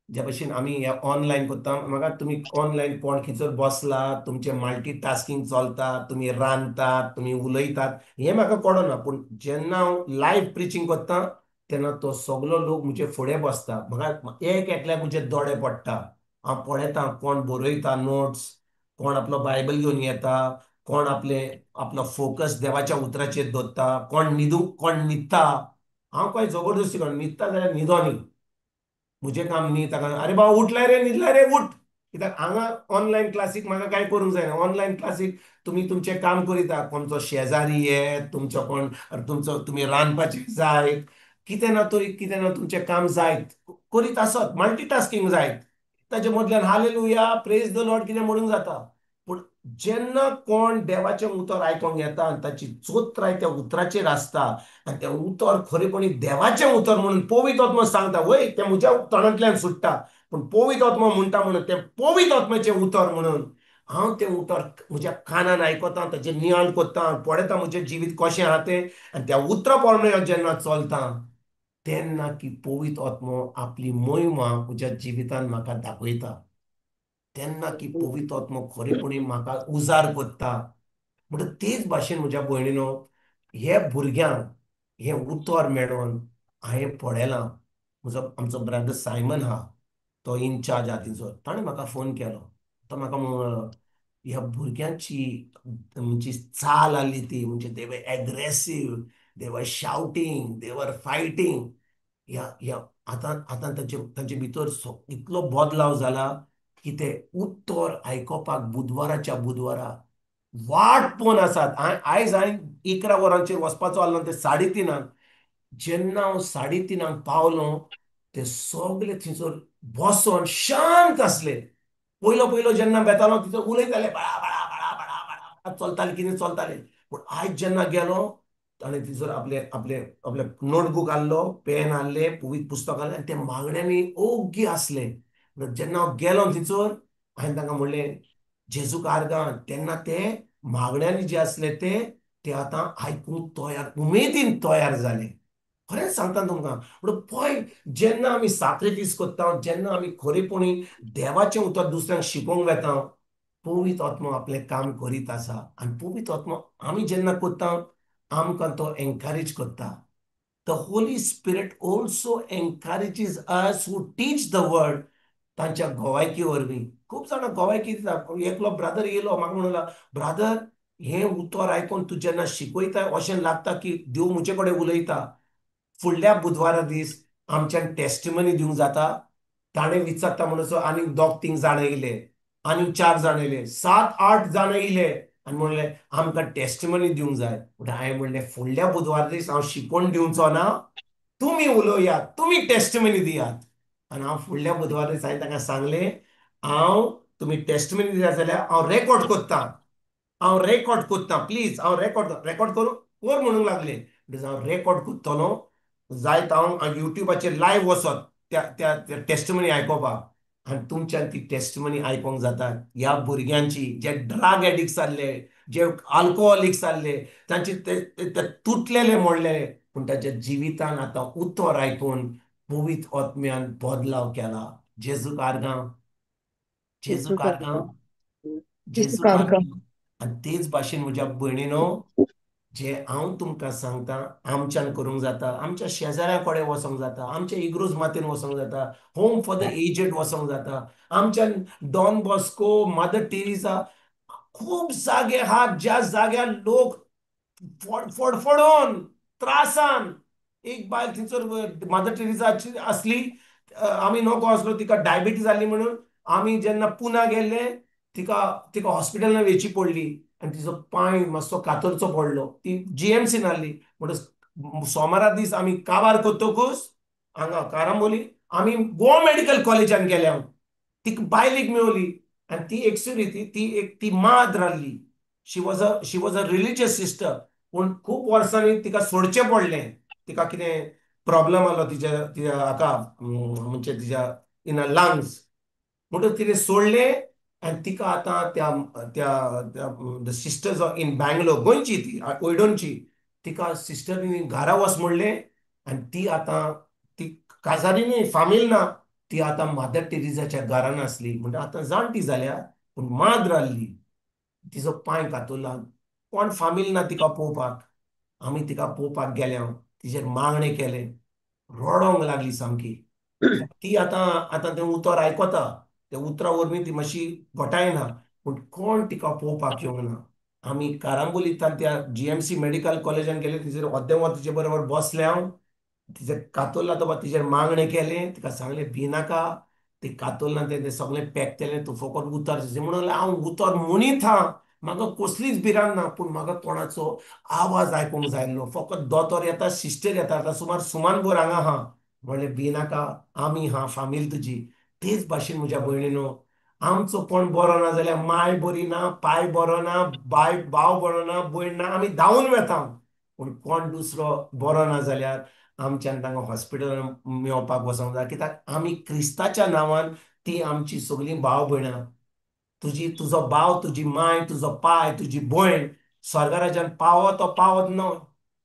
जे भशेन आमी हे ऑनलायन करता म्हाका तुमी ऑनलायन कोण खंयसर बसला तुमचे मल्टी टास्किंग चलता तुमी रांदतात तुमी उलयतात हे म्हाका कळना पूण जेन्ना हांव लायव्ह प्रिचींग करता तेन्ना तो सगलो लोक म्हजे फुडें बसता म्हाका एक एकल्याक म्हजे दोळे पडटा हांव पळयता कोण बरयता नोट्स कोण आपलो बायबल घेवन येता कोण आपलो फोकस देवाच्या उतराचेर दवरता कोण न्हिदता हांव काय जबरदस्ती करून न्हिदता जाल्यार न्हिदो न्ही म्हजें काम न्ही ताका आरे बाबा उठलाय रे न्हिदलाय रे उठ कित्याक हांगा ऑनलायन क्लासीक म्हाका काय करूंक जायना ऑनलायन क्लासीक तुमी तुमचें काम करिता कोणचो शेजारी ये तुमचो कोण तुमी रांदपाचें जायत कितें ना तुमचें काम जायत करीत आसत मल्टीटास्कींग जायत ताचे मदल्यान हालेलुया प्रेज द लॉर्ड कितें म्हणूंक जाता पूण जेन्ना कोण देवाचें उतर आयकोंक येता आनी ताची चोत्राय त्या उतराचेर आसता आनी तें उतर खरेपणी देवाचें उतर म्हणून पवित्र आत्मा सांगता वय तें म्हज्या तोंडांतल्यान सुट्टा पूण पवित्र आत्मा म्हणटा म्हणून तें पवित्र आत्म्याचें उतर म्हणून हांव तें उतर म्हज्या कानान आयकता ताचें नियाळ कोत्ता पळयता म्हजें जिवीत कशें आहा तें आनी त्या उतरा प्रमाणें जेन्ना चलता तेन्ना की पवित्र आत्मो आपली महिमा म्हज्या जिवितांत म्हाका दाखयता तेन्ना की पवित्र आत्मो खरेपणी म्हाका उजार कोत्ता म्हणटच तेच भाशेन म्हज्या भयणीनो हे भुरग्यांक हे उतर मेळोन हांवें पळयलां आमचो ब्रदर सायमन आहा तो इनचार्ज आहा तिचो ताणें म्हाका फोन केलो तो म्हाका म्हणलो ह्या भुरग्यांची म्हणजे चाल आसली ती म्हणजे दे वर एग्रेसीव दे वर शाउटींग दे वर फायटींग ह्या आतां तांचे भितर इतलो बदलाव जाला की ते उत्तर आयकोपाक बुधवाराच्या बुधवारा वाट पळोवन आसात आयज हांवें 11 वरांचेर वचपाचो आसलो ते 3:30 जेन्ना हांव 3:30 पावलो ते सगळे थंयसर बसोन शांत आसले पयलो जेन्ना बेतालो थंयसर उलयताले बळा बळा बळा बळा बळा बळा चलताले कितें चलताले पूण आयज जेन्ना गेलो ताणें थंयसर आपले नोटबूक हाडलो पेन हाडले पवित्र पुस्तक हाडलें आनी ते मागण्यांनी ओग्गी आसले जेन्ना हांव गेलो थंयसर हांवें तांकां म्हणलें जेजूक आर्गां तेन्ना ते मागण्यांनी जे आसले ते आतां आयकूंक तयार उमेदीन तयार जाले खरेंच सांगता तुमकां पूण पळय जेन्ना आमी साक्रिफीस करता जेन्ना आमी खरेपणी देवाचें उतर दुसऱ्यांक शिकोवंक वेता पवित्र आत्मा आपलें काम करीत आसा आनी पवित्र आत्मा आमी जेन्ना करता आमकां तो एनकरेज करता the holy spirit also encourages us who teach the word तांच्या गोवायकी वरवीं खूब जाणां गोवायकी दिता एकलो ब्रादर येयलो म्हाका म्हणलो ब्रादर हें उतर आयकून तूं जेन्ना शिकयता अशें लागता की देव म्हजे कडेन उलयता फुडल्या बुधवारा दीस आमच्यान टेस्टिमनी दिवंक जाता ताणें विचारता म्हणसर आनी 2-3 जाण येयले आनी 4 जाण येयले 7-8 जाण येयले आनी म्हणलें आमकां टेस्टिमनी दिवंक जाय म्हणटा हांवें म्हणलें फुडल्या बुधवार दीस हांव शिकोवन दिवचो ना तुमी उलोवयात तुमी टेस्टिमनी दियात आनी हांव फुडल्या बुधवार दीस हांवें ताका सांगलें तुमी टेस्टिमनी दियात जाल्यार हांव रेकॉर्ड कोत्ता प्लीज हांव रेकॉर्ड करून कर म्हणूंक लागले हांव रेकॉर्ड कोत्तलो जायत हांव युट्यूबाचेर लायव्ह वचत त्या टेस्टमनी आयकोपाक आनी तुमच्यान ती टेस्टमनी आयकोंक जाता ह्या भुरग्यांची जे ड्रग एडिक्ट्स जाल्ले जे अल्कोहोलिक्स जाल्ले तांचे ते तुटलेले मोडलेले पूण ताच्या जिवितान आतां उतर आयकून पवित्र आत्म्यान बदलाव केला जेजूक आर्गां येशू जेजूक आर्गां करता. जेजूक जेजूक आर्गां. आर्गां आनी तेच भाशेन म्हज्या भयणीनो जे हांव तुमकां सांगता आमच्यान करूंक जाता आमच्या शेजाऱ्या कडेन वचोंक जाता आमच्या इग्रोज मातेन वचोंक जाता होम फॉर द एजेड वचोंक जाता आमच्यान डॉन बॉस्को मदर टेरेसा खूब जागे आहात ज्या जाग्यार लोक फडफडोन त्रासान एक बायल थंयसर मदर टेरेसाची आसली आमी नोको आसलो तिका डायबिटीज जाल्ली म्हणून आमी जेन्ना पुना गेल्ले तिका हॉस्पिटलान वेची पडली आनी तिचो पांय मातसो कातरचो पडलो ती जीएमसीन आहली म्हणटच सोमारा दीस आमी काबार कोत्तोकूच हांगा कारांबोली आमी गोवा मेडिकल कॉलेजान गेले हांव तिका बायलेक मेवली आनी ती एक्चुली ती माद रावली शी वॉज अ रिलिजियस सिस्टर पूण खूब वर्सांनी तिका सोडचें पडलें तिका कितें प्रॉब्लम आसलो तिच्या हाका म्हणजे तिच्या इन अ लंग्स म्हणटच तिणें सोडलें आनी तिका आतां त्या सिस्टर्स इन बँगलोर गोंयची ती ओयडोनची तिका सिस्टरींनी घरा वच म्हणलें आनी ती आतां काजारीनी फामील ना, ती आता मादर टेरेसाच्या घरान असली म्हणजे आता जाणटी जाल्या पूण माद राहिली. तिचो पांय कातुरला, कोण फामील ना तिका पळोवपाक. आमी तिका पळोवपाक गेले, तिचेर मागणें केले, रडोंक लागली सामकी. कित्याक ती आतां आतां तें उतर आयकता, त्या उतरा वरवीं ती मातशी घोटायना, पूण कोण तिका पळोवपाक येवंक ना. आमी कारांबोलींतल्यान त्या जीएमसी मेडिकल कॉलेजान गेले, तिचेर अर्दें वर तिचे बरोबर बसले हांव. तिचे कातुरला तो तिचेर मागणें केलें, तिका सांगलें भिनाका. ती कातुरला तें सगळें पॅक केलें, तूं फकत उतर म्हणून हांव उतर मोनीत हा. म्हाका कसलीच भिरांत ना, पूण म्हाका कोणाचो आवाज आयकूंक जाय आसलो. फकत दोतोर येता, सिस्टर येता, आतां सुमार सुमानभर हांगा आहा. म्हणलें भिनाका, आमी हा, फामील तुजी. तेच भाशेन म्हज्या भयणीनो, आमचो कोण बरो ना जाल्यार माय बरी ना, पाय बरो ना, भाव बरो ना, भयण ना, आमी धांवून वेता. पूण कोण दुसरो बरो ना जाल्यार आमच्यान तांकां हॉस्पिटलान मेळपाक वचोंक जाय. कित्याक आमी क्रिस्ताच्या नांवान ती आमची सगळीं भाव भयणां. तुजो भाव, तुजी माय, तुजो पाय, तुजी भयण स्वर्ग राज्यान पावत तो पावत ना,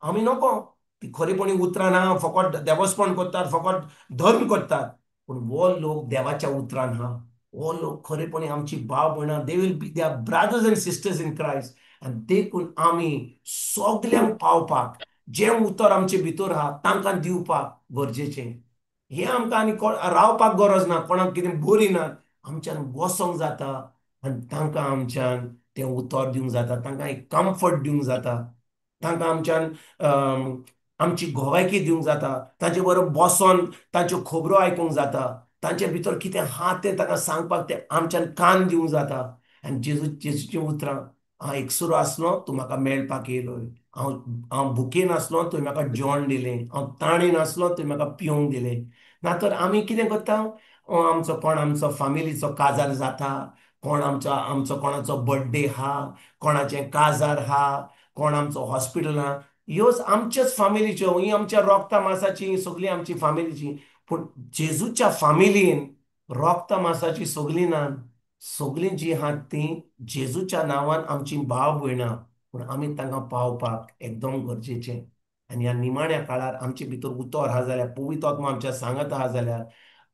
आमी नको. ती खरीपणी उतरां ना, फकत देवस्पण करतात, फकत धर्म करतात. पूण हो लोक देवाच्या उतरान हा. हो लोक खरेपणी आमची भाव भयणां. They will be there brothers and sisters in Christ. आनी देखून आमी सगल्यांक पावपाक जें उतर आमचे भितर आहा तांकां दिवपाक गरजेचें. हें आमकां आनी रावपाक गरज ना, कोणाक कितें बरी ना, आमच्यान वसोंक जाता आनी तांकां आमच्यान तें उतर दिवंक जाता, तांकां एक कम्फर्ट दिवंक जाता, तांकां आमच्यान आमची घोवायकी दिवंक जाता, तांचे बरोबर बसोन तांच्यो खबरो आयकूंक जाता, तांचे भितर कितें आहा तें ताका सांगपाक तें आमच्यान कान दिवंक जाता. आनी जेजूची उतरां, हांव एकसुरो आसलो, तूं म्हाका मेळपाक येयलो. हांव भुकेन आसलो, तुवें म्हाका जेवण दिलें. हांव ताणेन आसलो, तुवें म्हाका पिवंक दिलें. ना तर आमी कितें करता, आमचो फामिलीचो काजार जाता, कोण आमचो कोणाचो बर्थडे हा, कोणाचें काजार हा, कोण आमचो हॉस्पिटलान, ह्यो आमच्योच फामिलीच्यो, ही आमच्या रोगता मांसाची सगळीं आमची फामिलीची. पूण जेजूच्या फामिलीन रोगता मांसाची सगळीं ना. सगळीं जीं आहात तीं जेजूच्या नांवान आमची भाव भयणां. पूण आमी तांकां पावपाक एकदम गरजेचें. आनी ह्या निमाण्या काळार आमचे भितर उतर आहा जाल्यार, पवित्र आत्मा आमच्या सांगत आहा जाल्यार,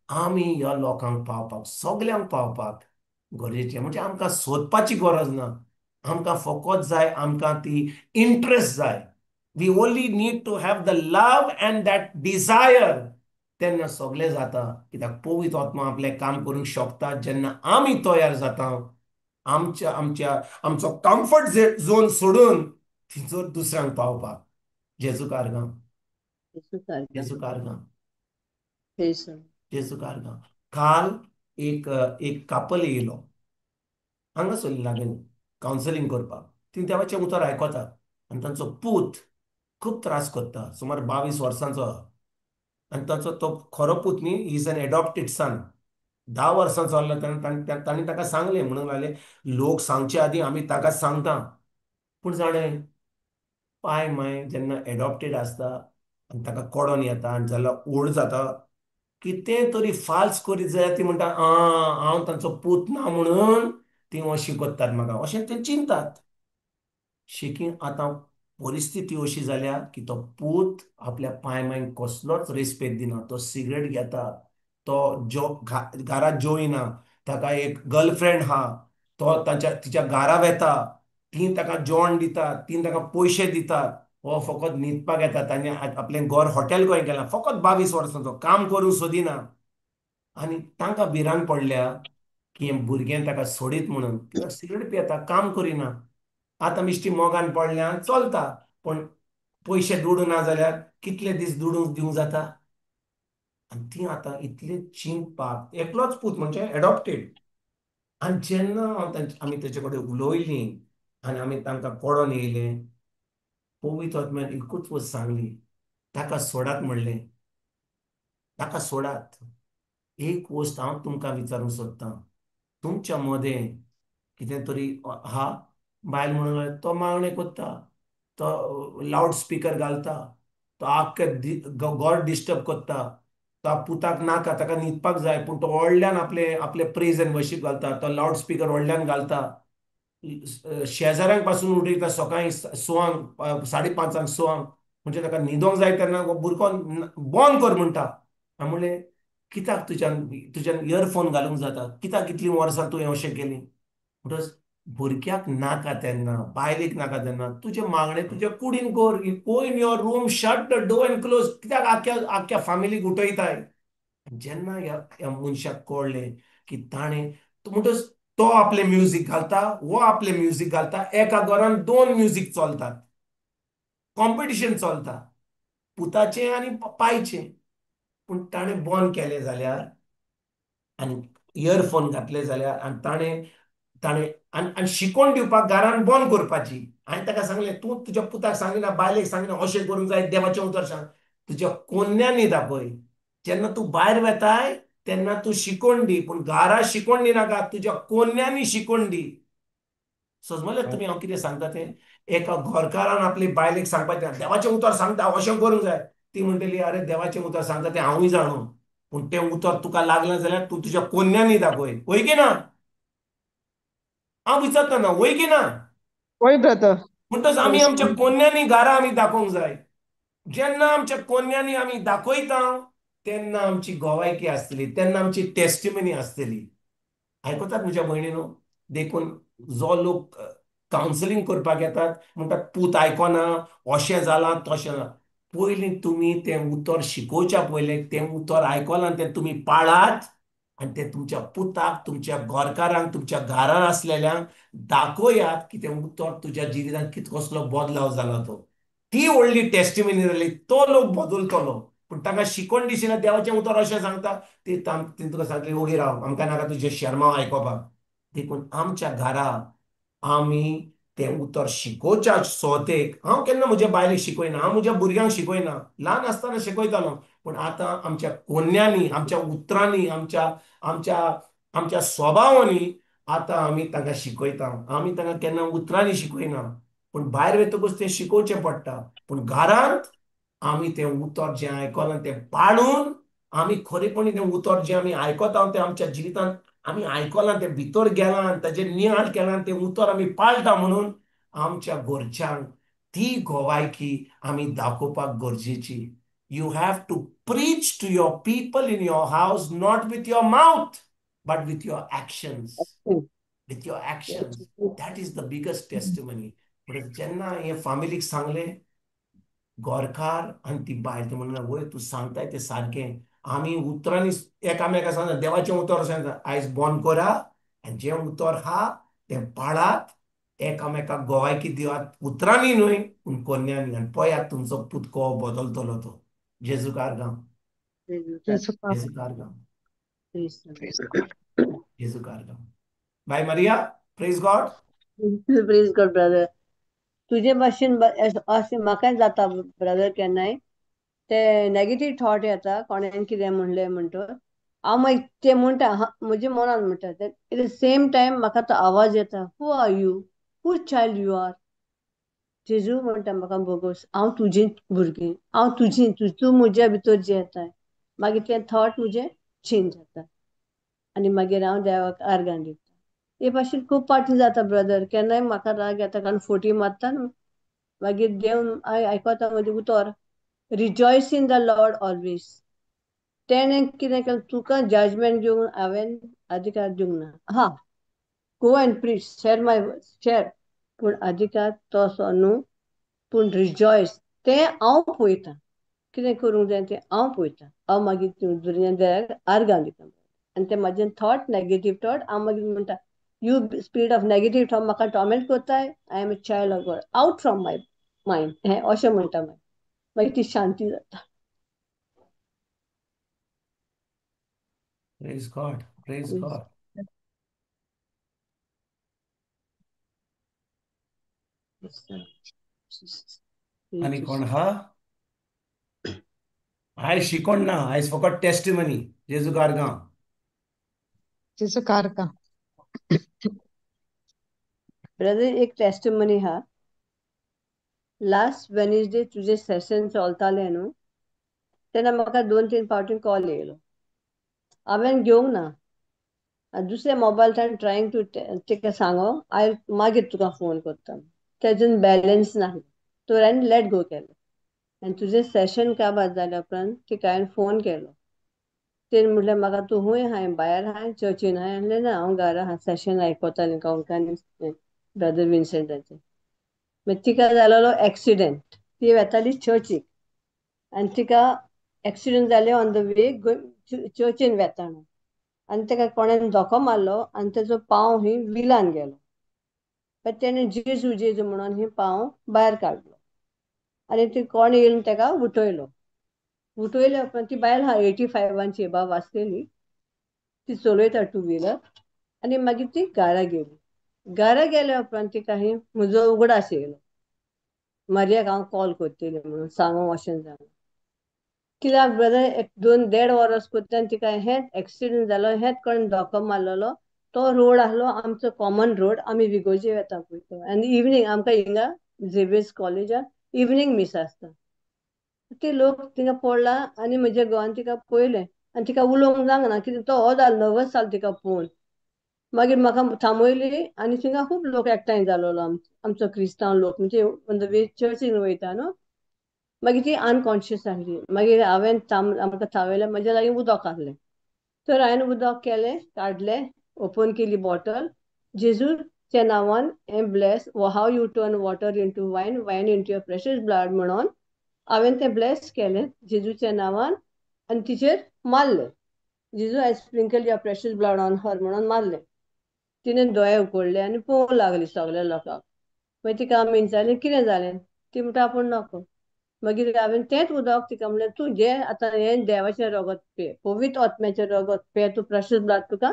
आमी ह्या लोकांक पावपाक, सगल्यांक पावपाक गरजेचें. म्हणजे आमकां सोदपाची गरज ना, आमकां फकत जाय, आमकां ती इंट्रस्ट जाय. We only need to have the love and that desire. तेन्ना सगळें जाता. कित्याक पवित्र आत्मा आपलें काम करूंक शकता जेन्ना आमी तयार जाता. आमचो कम्फर्ट झोन सोडून थिंचर दुसऱ्यांक पावपाक. जेजू कारगां, येशू सारखा. जेजू कारगां, येशू. जेजू कारगां. काल एक कापल येयलो हांगा सरली लागीं कावन्सिलींग करपाक. ती देवाचें उतर आयकतात आनी तांचो पूत खूब त्रास करता, सुमार 22 वर्सांचो आहा. आनी ताचो तो खरो पूत न्ही, ही इज एन एडॉप्टेड सन. 10 वर्सां चल्लो तांणी ताका सांगलें, म्हणूंक लागलें लोक सांगचे आदीं आमी ताका सांगता. पूण जाणें, पाय माय जेन्ना एडॉप्टेड आसता आनी ताका कोडोन येता आनी जाल्यार ओड जाता, कितें तरी फाल्स करीत जाल्यार ती म्हणटा हांव तांचो पूत ना म्हणून ती अशी करतात म्हाका, अशें ते चिंतात. शेकीन आतां परिस्थिती अशी जाल्या की तो पूत आपल्या पांय मांयक कसलोच रेस्पेद दिना. तो सिगरेट घेता, तो घरात जेवयना, ताका एक गर्लफ्रेंड हा, तो तिच्या घारा वेता, ती ताका जेवण दिता, ती ताका पयशे दितात, हो फकत न्हिदपाक येता. तांणी आपलें घर हॉटेल कहें केलां, फकत 22 वर्सांचो, काम करूंक सोदिना. आनी तांकां भिरांत पडल्या की हें भुरगें ताका सोडीत म्हणून, कित्याक सिगरेट पियेता, काम करिना. आतां बिश्टी मोगान पडल्या चलता, पण पयशे दुडू ना जाल्यार कितले दीस दुडूंक दिवंक जाता. आनी ती आतां इतली चिंतपाक, एकलोच पूत म्हणजे एडॉप्टेड. आनी जेन्ना आमी तेचे कडेन उलोयलीं आनी आमी तांकां कोडोन येयलें, पवित्र आत्म्यान एकूच वस्त सांगली, ताका सोडात म्हणलें, ताका सोडात. एक वस्त हांव तुमकां विचारूंक सोदतां, तुमच्या मदें कितें तरी आहा? बायल म्हणूंक लागली, तो मागणें करता, तो लावड स्पिकर घालता, तो आख्खे घर डिस्टर्ब करता, तो पुताक नाका, ताका न्हिदपाक जाय, पूण तो व्हडल्यान आपले प्रेज एंड वर्शीप घालता, तो लावड स्पिकर व्हडल्यान घालता, शेजाऱ्यांक पासून उठयता सकाळीं 6:00 5:30 6:00, म्हणजे ताका न्हिदोंक जाय तेन्ना भुरको बंद कर म्हणटा. हांव म्हणलें कित्याक तुज्यान इयरफोन घालूंक जाता, कित्याक इतलीं वर्सां तुवें अशें केलीं? म्हणटच भुरग्याक नाका तेन्ना, बायलेक नाका तेन्ना तुजें मागणें तुज्या कुडीन कर, go in your room, shut the door and close. कित्याक आख्या फॅमिलीक उठयताय? जेन्ना ह्या मनशाक कळलें की ताणें म्हणटच तो आपलें म्युजीक घालता, वो आपलें म्युजीक घालता, एका घरान 2 म्युजीक चलतात, कॉम्पिटिशन चलता पुताचें आनी बापायचें. पूण ताणें बंद केलें जाल्यार आनी इयरफोन घातले जाल्यार आनी ताणें ताणें आनी शिकोवन दिवपाक घरान बंद करपाची. हांवें ताका सांगलें तूं तुज्या पुताक सांगिना, बायलेक सांगिना अशें करूंक जाय, देवाचें उतर सांग. तुज्या कोन्यांनी दाखय. जेन्ना तूं भायर वेताय तेन्ना तूं शिकोवन दी, पूण घरा शिकोवन दिनाका, तुज्या कोन्यांनी शिकोवन दी. समजलें तुमी हांव कितें सांगता तें? एका घरकारान आपली बायलेक सांगपाचें देवाचें उतर सांगता अशें करूंक जाय. ती म्हणटली अरे देवाचें उतर सांगता तें हांवूय जाणो, पूण तें उतर तुका लागलें जाल्यार तूं तुज्या कोन्यांनी दाखय. वय की ना? हांव विचारतना वय की ना? वय ब्रदर. म्हणटच आमी आमच्या कोन्यांनी घरा आमी दाखोवंक जाय. जेन्ना आमच्या कोन्यांनी आमी दाखयता तेन्ना आमची गोवायकी आसतली, तेन्ना आमची टेस्टिमनी आसतली. आयकतात म्हज्या भयणीनो? देखून जो लोक कावन्सिलींग करपाक येतात म्हणटात पूत आयकना, अशें जालां तशें जालां. पयलीं तुमी तें उतर शिकोवच्या पयलें तें उतर आयकलां तें तुमी पाळात आनी तें तुमच्या पुताक, तुमच्या गोरकारांक, तुमच्या घरान आसलेल्यांक दाखोवयात की तें उतर तुज्या जिवितांत कसलो बदलाव जाला तो. ती व्हडली टेस्टिमनी जाली, तो लोक बदलतलो. पूण ताका शिकोवन दिशिना, देवाचें उतर अशें सांगता, ती तुका सांगतली ओगी राव, आमकां नाका तुजे शर्माव आयकोपाक. देखून आमच्या घरा आमी तें उतर शिकोवच्या सोतेक हांव केन्ना म्हज्या बायलेक शिकयना, हांव म्हज्या भुरग्यांक शिकयना. ल्हान आसतना शिकयतालो, पूण आतां आमच्या कोन्यांनी, आमच्या उतरांनी, आमच्या आमच्या आमच्या स्वभावांनी आतां आमी तांकां शिकयता. आमी तांकां केन्ना उतरांनी शिकयना, पूण भायर वेतकूच तें शिकोवचें पडटा. पूण घरांत आमी तें उतर जें आयकलां तें पाळून आमी खरेपणी तें उतर जें आमी आयकता तें आमच्या जिवितांत आमी आयकलां तें भितर गेलां आनी ताजेर नियाळ केलां तें उतर आमी पाळटा म्हणून आमच्या घरच्यांक ती गोवायकी आमी दाखोवपाक गरजेची. You have to preach to your people in your house, not with your mouth but with your actions. With your actions. That is the biggest testimony. जेन्ना हे फॅमिलीक सांगलें गोरकार आनी ती बायल ती म्हणून वय तूं सांगताय तें सारकें. आमी उतरांनी एकामेका सांगता देवाचें उतर सांगता आयज बंद करा आनी जें उतर आहा तें पाळात, एकामेकाक गोवायकी दिवात, उतरांनी न्हय पूण कोन्यांनी. आनी पळयात तुमचो पूत कहो बदलतलो तो. जेजूकार गांव. जेजूकार गांव. जेजूकार गांव. बाय Maria, praise God. Praise God brother. तुजे भाशेन अशें म्हाकाय जाता ब्रदर केन्नाय ते नेगेटीव थॉट येता, कोणेन कितें म्हणलें म्हणटोच हांव मागीर तें म्हणटा म्हज्या मनान म्हणटा एट द सेम टायम म्हाका तो आवाज येता, who are you, who child you are. जेजू म्हणटा म्हाका बोगोस हांव तुजें भुरगें, हांव तुजें, तूं म्हज्या भितर जेताय. मागीर तें थॉट म्हजें चेंज जाता आनी मागीर हांव देवाक आर्गां दिता. हे भाशेन खूब पाटी जाता ब्रदर. केन्नाय म्हाका राग येता कारण फोटी मारता न्हू, मागीर देव आयकता म्हजें उतर, rejoice in the Lord always. तेणें कितें केलें तुका जजमेंट दिवंक हांवें अधिकार दिवंक ना. हा, गो एंड प्रीच, शेर, पूण अधिकार तसो न्हू. पूण रिजॉयस तें हांव पळयतां, कितें करूंक जाय तें हांव पळयतां. हांव मागीर दुसऱ्या आर्गां दिता आनी तें म्हाजें थॉट नेगेटीव थॉट हांव मागीर म्हणटा you spirit of negative thought म्हाका टॉर्मेंट कोत्ताय, I am a child of God, out from my mind. हें अशें म्हणटा मागीर ती शांती जाता. Praise God. Praise God. आनी कोण आहा? आयज शिकोण ना, आयज फकत टेस्टिमनी. जेजूकार गांव. जेजूकार गांव. ब्रदर एक टेस्टिमनी हा. लास्ट वेनसडे तुझे सेशन चलतालें न्हू, तेन्ना म्हाका 2-3 फावटी कॉल येयलो. हांवें घेवंक ना. दुसऱ्या मोबायलान ट्रायंग टू तेका सांगो हांव मागीर तुका फोन करता. तेजून बॅलन्स ना, तो हांवें लेट गो केलो. आनी तुजें सेशन काबार जाल्या उपरांत तिका हांवें फोन केलो. तेणें म्हटलें म्हाका तूं हूंय हांवें भायर हांय चर्चीन हांय म्हणलें ना हांव घरा हां सेशन आयकोतालें कोंकणी ब्रदर विन्संटाचें मागीर तिका जालोलो एक्सिडेंट ती वेताली चर्चीक आनी तिका एक्सिडेंट जालें ऑन द वे चर्चीन वेताना आनी ताका कोणें धोको मारलो आनी ताचो पांव ही विलान गेलो पण तेणें जेजू जेजू म्हणून ही पांव भायर काडलो आनी ती कोण येवन ताका उठयले उपरांत ती बायल 85 एबाव आसलेली ती चलयता टू व्हिलर आनी मागीर ती घरा गेल्या उपरांत तिका ही म्हजो उगडास येयलो मारयाक हांव कॉल करतलें म्हणून सांगूंक अशें जालें कित्याक ब्रदर 2.5 वरां करतना तिका हेंच एक्सिडेंट जालो हेंच कोणें धोको मारलेलो तो रोड आसलो आमचो कॉमन रोड आमी विगोजे वेता पळय तो आनी इवनींग आमकां हिंगा झेवियर्स कॉलेजान इवनींग मिस आसता ते लोक तिका पडला आनी म्हज्या घोवान तिका पळयलें आनी तिका उलोवंक जायना कित्याक तो हो जालो नर्वस जालो तिका पळोवन मागीर म्हाका थांबयली आनी थिंगा खूब लोक एकठांय जालोलो आमचो क्रिस्तांव लोक म्हणजे चर्चीन वयता न्हू मागीर ती अनकॉन्शियस आसली मागीर हांवें आमकां थांबयलें म्हज्या लागीं उदक आहलें तर हांवें उदक केलें काडलें ओपन केली बॉटल जेजूच्या नांवान हें bless how you turn water into wine wine into your precious blood म्हणून हांवें तें ब्लेस केलें जेजूच्या नांवान आनी तिचेर मारलें जेजू I sprinkle your precious blood on her म्हणून मारलें तिणें दोळे उगडले आनी पळोवंक लागली सगल्या लोकांक मागीर तिका हांवें विचारलें कितें जालें ती म्हणटा आपूण नको मागीर हांवें तेंच उदक तिका म्हणलें तूं जें आतां हें देवाचें रगत पे पवित्र आत्म्याचें रगत पे तूं प्रेशियस ब्लड तुका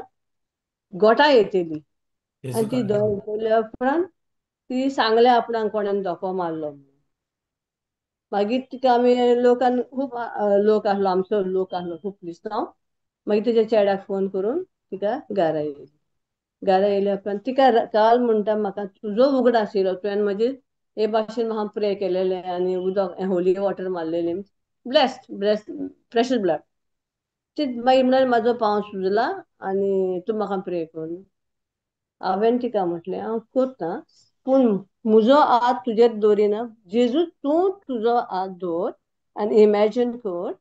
गोठां येतली आनी ती दोळे उगडल्या उपरांत ती सांगलें आपणाक कोणें धोको मारलो मागीर तिका आमी लोकान खूब लोक आसलो आमचो लोक आसलो खूब क्रिस्तांव मागीर तेज्या चेड्याक फोन करून तिका घरा येयल्या उपरांत तिका काल म्हणटा म्हाका तुजो उगडास येयलो तुवें मागीर हे भाशेन हांव प्रे केलेलें आनी उदक होली वॉटर मारलेलें ब्लेस्ड प्रेशियस ब्लड ती मागीर म्हणल्यार म्हाजो पांव सुजला आनी तूं म्हाका प्रे कर हांवें तिका म्हटलें हांव करतां पूण म्हजो हात तुजेर दवरिना जेजू तूं तुजो हात दवर आनी इमॅजीन कर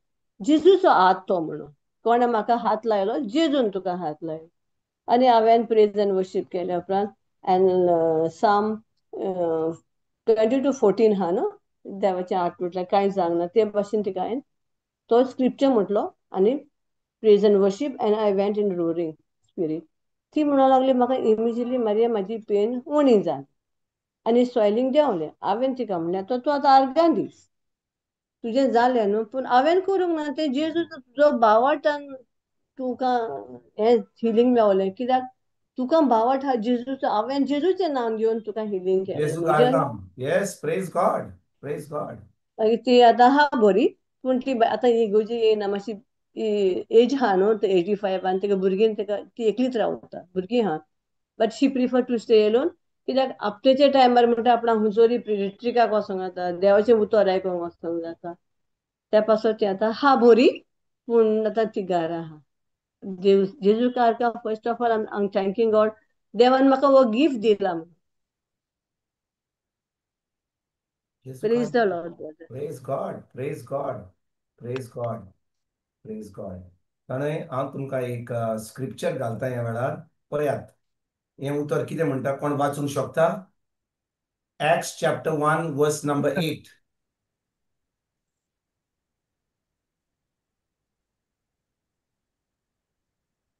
जेजूचो हात तो म्हणून कोणें म्हाका हात लायलो जेजून तुका हात लायलो आनी हांवें प्रेज एंड वर्शीप केल्या उपरांत एन्ड साम 22:14 हा न्हू देवाचें हात म्हटल्यार कांय जावंक ना ते भाशेन तिका हांवें तो स्क्रिप्चर म्हटलो आनी praise and worship and I went in roaring spirit ती म्हणूंक लागली म्हाका इमिजियटली मारया म्हाजी पेन उणी जाली आनी स्वेलिंग देंवलें हांवें तिका म्हणलें तूं आतां आर्गां दी तुजें जालें न्हू पूण हांवें करूंक ना तें जेजू तुजो भावार्थान तुका हें हिलींग मेवलें कित्याक तुका भावार्थ हा जेजूचो हांवें जेजूचें नांव घेवन तुका हिलींग केलें म्हजें yes praise God praise God मागीर ती आतां आहा बरी पूण ती आतां इगोजी येयना मातशी एज आहा न्हू 85 आनी तेका भुरगीं तेका ती एकलीच रावता भुरगीं आहा but she prefer to stay alone कित्याक आपटेच्या टायमार म्हणटा आपणाक हुंजोरी ट्रिकाक वचोंक जाता देवाचें उतर आयकोंक वचोंक जाता त्या पासत ती आतां आहा बरी पूण आतां ती घरा आहा जेजू कारका first of all I am thanking God देवान म्हाका हो गिफ्ट दिला praise the Lord brother praise God praise God praise God praise God ताणें हांव तुमकां एक स्क्रिप्चर घालता ह्या वेळार पळयात हें उतर कितें म्हणटा कोण वाचूंक शकता Acts chapter 1 verse number 8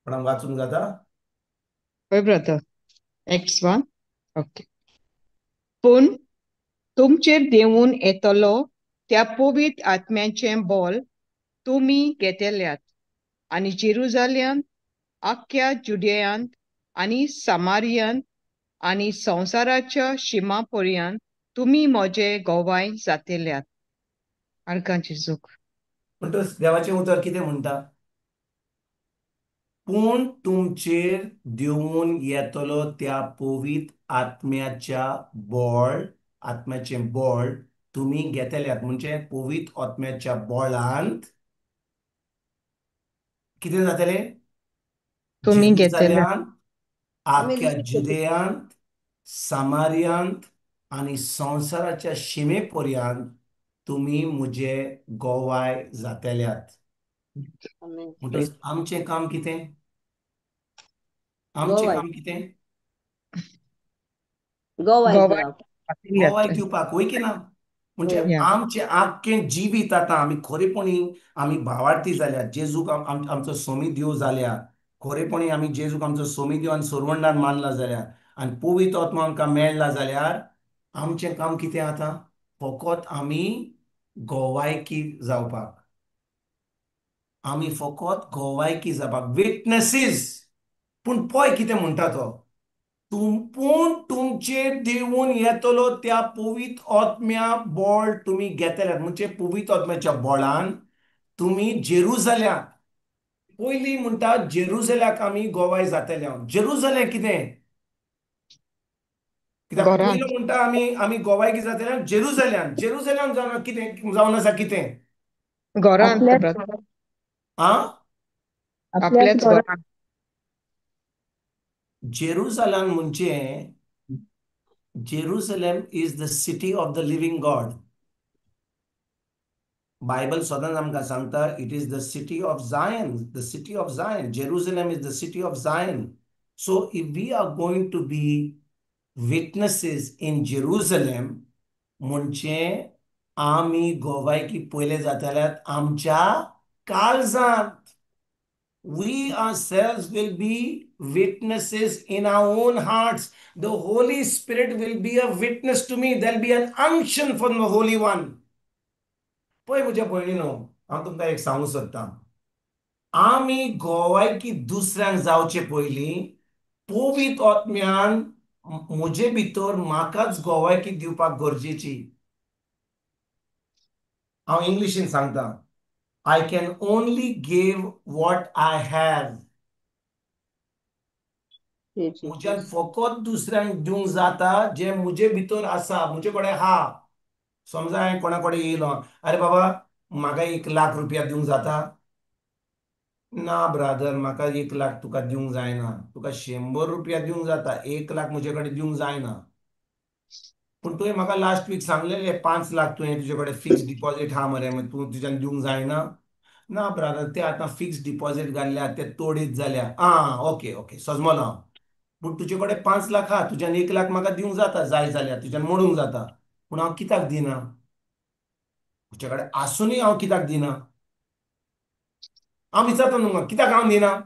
कोणाक वाचूंक जाता पळय ब्रदर एक्स 1 ओके पूण तुमचेर देंवून येतलो त्या पवित्र आत्म्याचें बोल तुमी घेतल्यात आनी जेरुजालेमांत आख्ख्या जुडेयांत आनी सामारियांत आनी संवसाराच्या शिमा पर्यंत तुमी म्हजे गोवाय जातल्यात आर्गांची चूक म्हणटच देवाचें उतर कितें म्हणटा पूण तुमचेर देंवून येतलो त्या पवित्र आत्म्याचें बळ तुमी घेतल्यात म्हणजे पवित्र आत्म्याच्या बळांत कितें जातलें तुमी घेतल्यात जेरुजाल्यांत आमी आख्ख्या रिसीव करता जुदेयांत सामारियांत आनी संवसाराच्या शिमे पर्यंत तुमी म्हजे गोवाय जातल्यात आमेन. म्हणटच आमचें काम कितें? आमचें गोवाय काम कितें? गोवाय गोवा जावप. गोवाय दिवपाक, वय की ना? म्हणजे वय. या आमचें आख्खें जिवीत आतां आमी खरेपणी आमी भावार्थी जाल्यात, जेजूक आमचो सोमी देव जाल्यात, खरेपणी आमी जेजूक आमचो सोमी देव आनी सोरवंडान मानला जाल्यार, आनी पवित्र आत्मा आमकां मेळ्ळा जाल्यार आमचें काम कितें आतां? फकत आमी गोवायकी जावपाक. आमी फकत गोवायकी जावपाक, विटनेसीस. पूण पळय कितें म्हणटा तो, पूण तुमचेर देवून येतलो त्या पवित्र आत्म्या बळ तुमी घेतल्यात, म्हणजे पवित्र आत्म्याच्या बळान तुमी जेरुसलेम, पयलीं म्हणटा जेरुसल्याक आमी गोवाय जातले हांव. जेरुसलेम कितें? कित्याक घरांत पयलो म्हणटा आमी आमी गोवायकी जातले जेरुसलेम. जेरुसलेम जावन कितें जावन आसा कितें? घरांत आपल्याच ब्रदर, आं? आपल्याच आपल्याच घरांत. घरांत. जेरुसलेम म्हणजे Jerusalem is the city of the living God. Bible सदांच आमकां सांगता, it is the city of Zion, the city of Zion. Jerusalem is the city of Zion. So if we are going to be witnesses in Jerusalem, म्हणजे आमी गोवायकी पयले जाताल्यात आमच्या काळजांत. We ourselves will be witnesses in our own hearts. The Holy Spirit will be a witness to me. There'll be an unction from the Holy One. पळय म्हज्या भयणीनो, हांव तुमकां एक सांगूं सोदतां. आमी गोवायकी दुसऱ्यांक जावचे पयलीं पवित्र आत्म्यान म्हजे भितर म्हाकाच गोवायकी दिवपाक गरजेची. हांव इंग्लिशीन सांगतां. I can only give what I have. म्हज्यान फकत दुसऱ्यांक दिवंक जाता जे म्हजे भितर आसा, म्हजे कडेन आहा. समजा हांवें कोणा कडेन येयलो, अरे बाबा म्हाका 1,00,000 रुपया दिवंक जाता? ना ब्रादर, म्हाका 1,00,000 तुका दिवंक जायना. तुका 100 रुपया दिवंक जाता, 1,00,000 म्हजे कडेन दिवंक जायना. पूण तुवें म्हाका लास्ट वीक सांगलेले 5,00,000 तुवें तुजे कडेन फिक्स डिपॉझीट आहा मरे, तूं तुज्यान दिवंक जायना? ना ब्रादर, ते आतां फिक्स डिपॉझीट घाल्ल्या, ते तोडीत जाल्या. आं, ओके ओके, समजलो हांव. पूण तुजे कडेन 5,00,000 आहा, तुज्यान 1,00,000 म्हाका दिवंक जाता जाय जाल्यार, तुज्यान मोडूंक जाता. पूण हांव कित्याक दिना? म्हजे कडेन आसुनूय हांव कित्याक दिना? हांव विचारता न्हू, कित्याक हांव दिना?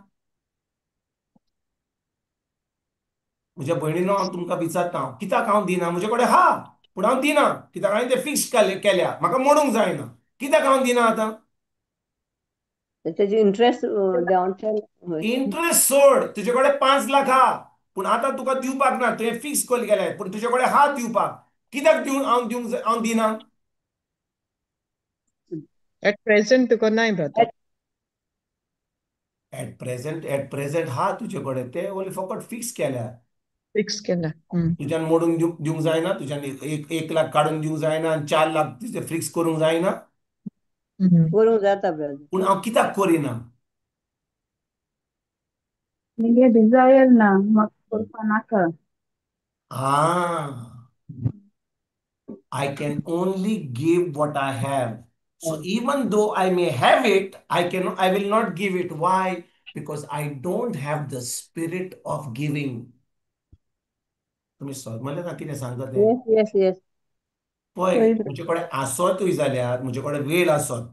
म्हज्या भयणीनो, हांव तुमकां विचारता, कित्याक हांव दिना? म्हजे कडेन आहा पूण हांव दिना. कित्याक हांवें ते फिक्स केल्या, म्हाका मोडूंक जायना. कित्याक हांव दिना आतां? त्याचे इंटरेस्ट देंवचे. इंटरेस्ट सोड, तुजे कडेन 5,00,000 आहा पूण आतां तुका दिवपाक ना, तुवें फिक्स केलें, पूण तुजे कडेन आहा दिवपाक. कित्याक हांव दिना? एट प्रेझेंट तुका नाय ब्रदर. एट प्रेझेंट आहा तुजे कडेन, ते ओली फकत फिक्स केल्या. फिक्स केला. तुज्यान मोडून दिवंक जायना, तुज्यान 1,00,000 काडून दिवंक जायना आनी 4,00,000 तुजे फिक्स करूंक जायना. करूंक जाता ब्रदर. पूण हांव कित्याक करिना? निगे डिझायर ना म्हाका करपा नाका. Ah, I can only give what I have. So even though I may have it, I will not give it. Why? Because I don't have the spirit of giving. तुम्ही समजले ना कितें सांगता तें? Yes yes yes. पळय, वय म्हजे कडेन आसतूय जाल्यार, म्हजे कडेन वेळ आसत,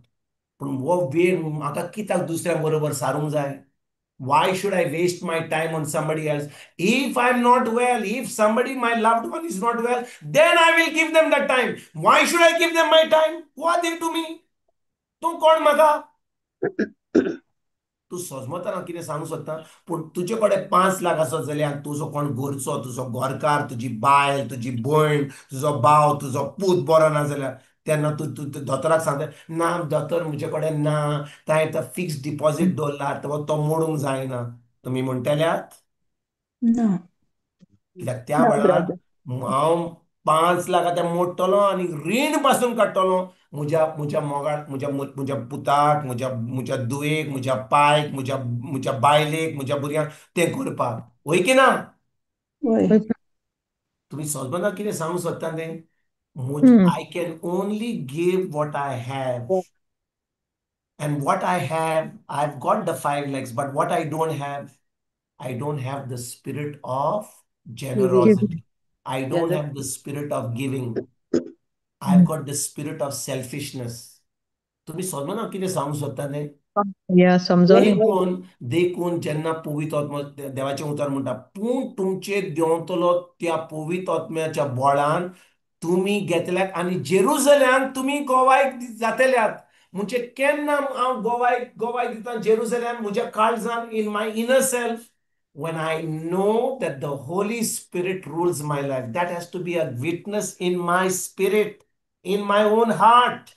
पूण हो वेळ म्हाका कित्याक दुसऱ्या बरोबर सारूंक जाय? Why should I waste my time on somebody else? If I'm not well, if somebody, my loved one is not well, then I will give them that time. Why should I give them my time? Who are they to me? तूं कोण म्हाका? तूं समजता कितें सांगूं सोदता? पूण तुजे कडेन 5,00,000 आसत जाल्यार तुजो कोण घरचो, तुजो घरकार, तुजी बायल, तुजी भयण, तुजो भाव, तुजो पूत बरो ना जाल्यार तेन्ना तूं दोतोराक सांगता, ना दोतोर म्हजे कडेन ना, ताणें तो फिक्स डिपॉझीट दवरला, तो मोडूंक जायना. तुमी म्हणटल्यात? ना कित्याक त्या ना वेळार ब्रदर. हांव 5,00,000 ते मोडटलो आनी रीण पासून काडटलो म्हज्या म्हज्या मोगाक, म्हज्या म्हज्या पुताक, म्हज्या धुवेक, म्हज्या पायक, म्हज्या बायलेक, म्हज्या भुरग्यांक तें करपाक. वय की ना? वय. तुमी समजना कितें सांगूं सोदता तें? 'I can only give what I have. And what I have, I've got the 5 legs, but what I don't have the spirit of Giving. generosity. I don't Generous. have the spirit of giving. I've got the spirit of selfishness. तुम्ही समजा ना किती सांगू शकता ते या समजले देखून जेन्ना पवित्र आत्मा देवाचे उतार म्हणटा पूण तुमचे देंवतलो त्या पवित्र आत्म्याच्या बळान तुम्ही घेतल्यात आणि जेरुसलेम तुम्ही गोवायक जातल्यात म्हणजे केन्ना हांव गोवायक दिता जेरुसलेम म्हज्या काळजान in my inner self when I know that the Holy Spirit rules my life. That has to be a witness in my spirit, in my own heart.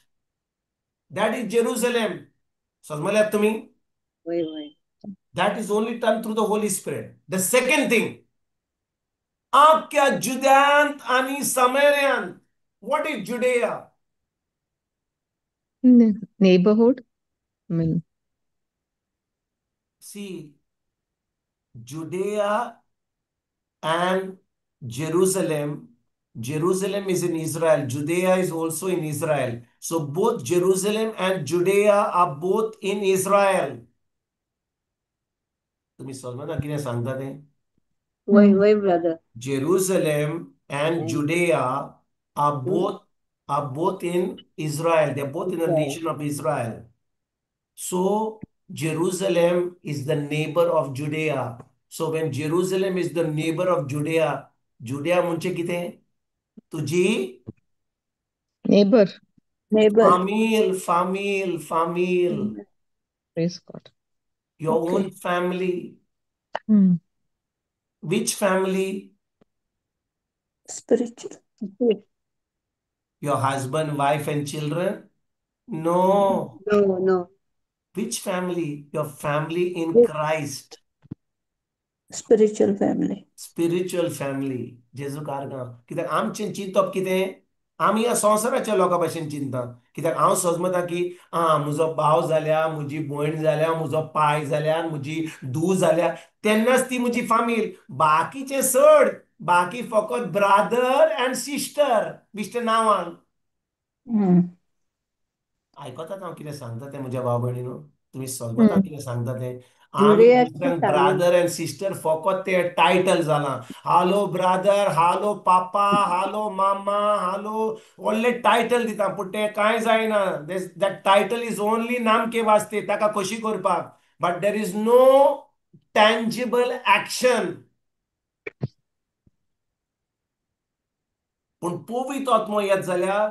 That is Jerusalem. समजल्यात तुम्ही? होय होय. That is only done through the Holy Spirit. The second thing, अख्ख्या जुद्यांत आणि समार्यांत. What is Judea? neighborhood. I mean, See, Judea and Jerusalem. Jerusalem is in Israel. Judea is also in Israel. So both Jerusalem and Judea are both in Israel. तुम्ही समजा ना किती सांगता ते? होय होय brother. Jerusalem and Judea are both in Israel. They're both in the nation of Israel. So Jerusalem is the neighbor of Judea. So when Jerusalem is the neighbor of Judea, Judea म्हणजे किती? तुझी neighbor. Neighbour. family, Praise God. your Okay. own family. Hmm. Which family? Spiritual. Your husband, wife, and children? No. No, no. Which family? Your family in Christ. Spiritual family. Spiritual family. जेजू कारगा कित्याक आमचें चिंतप कितें आमी ह्या संवसाराच्या लोकां भाशेन चिंता कित्याक हांव समजता की म्हजो भाव जाल्या म्हजी भयण जाल्या म्हजो पाय जाल्या म्हजी धूव जाल्या तेन्नाच ती म्हजी फामील बाकीचे सड बाकी फकत ब्रादर अँड सिस्टर बिश्टे नांवान आयकतात हांव कितें सांगता तें म्हज्या भाव भयणीनो तुम्ही समजता कितें सांगता तें आमी जुडेयाची दुसऱ्यांक फॅमिली. ब्रादर अँड सिस्टर फकत ते टायटल जालां हालो ब्रादर हालो पापा हालो मामा हालो व्हडले टायटल दिता पूण तें कांय जायना दॅट टायटल इज ओनली नामके वास्ते ताका कशी करपाक but there is no tangible action पूण पवित्र आत्मो येत जाल्यार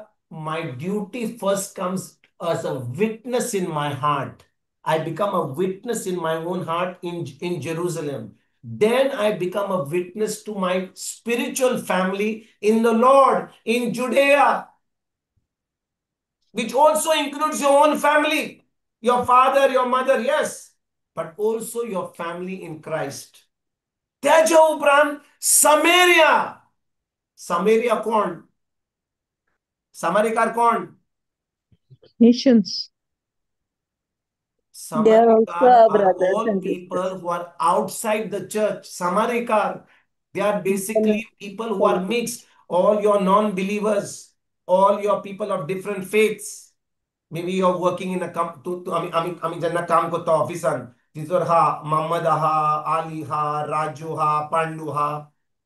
my duty first comes as a witness in my heart. I become a witness in my own heart in Jerusalem. Then I become a witness to my spiritual family in the Lord, in Judea, which also includes your own family, your father, your mother, yes, but also your family in Christ. त्याच्या उपरांत Samaria. Samaria कोण? समारिकार कोण? Nations. They are also Samarikar our are brothers all and people sisters. who are outside the church. Samarikar, they are basically people who are mixed. All your non-believers, all your people of different faiths. Maybe you're working in a आम्ही ज्यांना काम करतो ऑफिसान तिथवर हा मोहम्मद हा आली हा राजू हा पांडू हा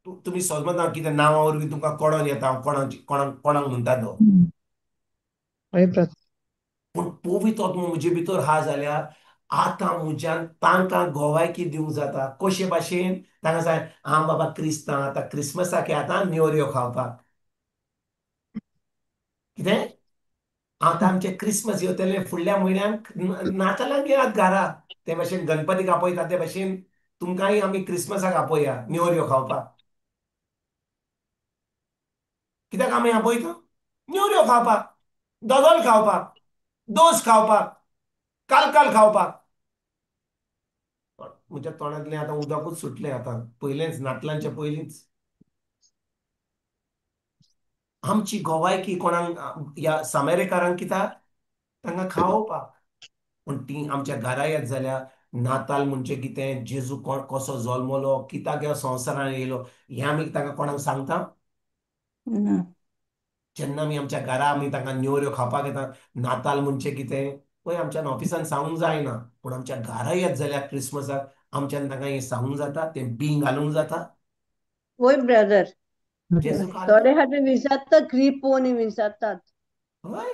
तुम्ही समजता कितें नांवा वरवीं तुमकां कळोन येता कोणाक म्हणटा तो Hare brother. पूण पवित्र आत्मो म्हजे भितर हा जाल्यार आतां म्हज्यान तांकां गोवायकी दिवंक जाता कशे भाशेन तांकां जाय हांव बाबा क्रिस्तांव आतां क्रिस्मसाक येता नेवऱ्यो खावपाक कितें आतां आमचे क्रिस्मस येतले फुडल्या म्हयन्याक नातालांक येयात घरा ते भाशेन गणपतीक आपयता ते भाशेन तुमकांय आमी क्रिस्मसाक आपया नेवऱ्यो खावपाक कित्याक आमी आपयता नेवऱ्यो खावपाक दोदोल खावपाक दोस खावपाक कालकाल खावपाक म्हज्या तोंडांतलें आतां उदकूच सुटलें आतां पयलेंच नातलांच्या पयलींच आमची गोवायकी कोणाक ह्या सामेरेकारांक कित्याक तांकां खावोवपाक पूण ती आमच्या घरा येत जाल्यार नाताल म्हणजे कितें जेजू कसो जल्मलो कित्याक ह्या संवसारान येयलो हें आमी तांकां कोणाक सांगता जेन्ना आमी आमच्या घरा आमी तांकां नेवऱ्यो खावपाक येता नाताल म्हणजे कितें पळय आमच्यान ऑफिसान सांगूंक जायना पूण आमच्या घरा येत जाल्यार क्रिसमसाक आमच्यान तांकां हें सांगूंक जाता तें बी घालूंक जाता. होय ब्रदर, जेजूक थोडे हाल्लो खातीर विचारतात क्रीप पोवन विचारतात. हय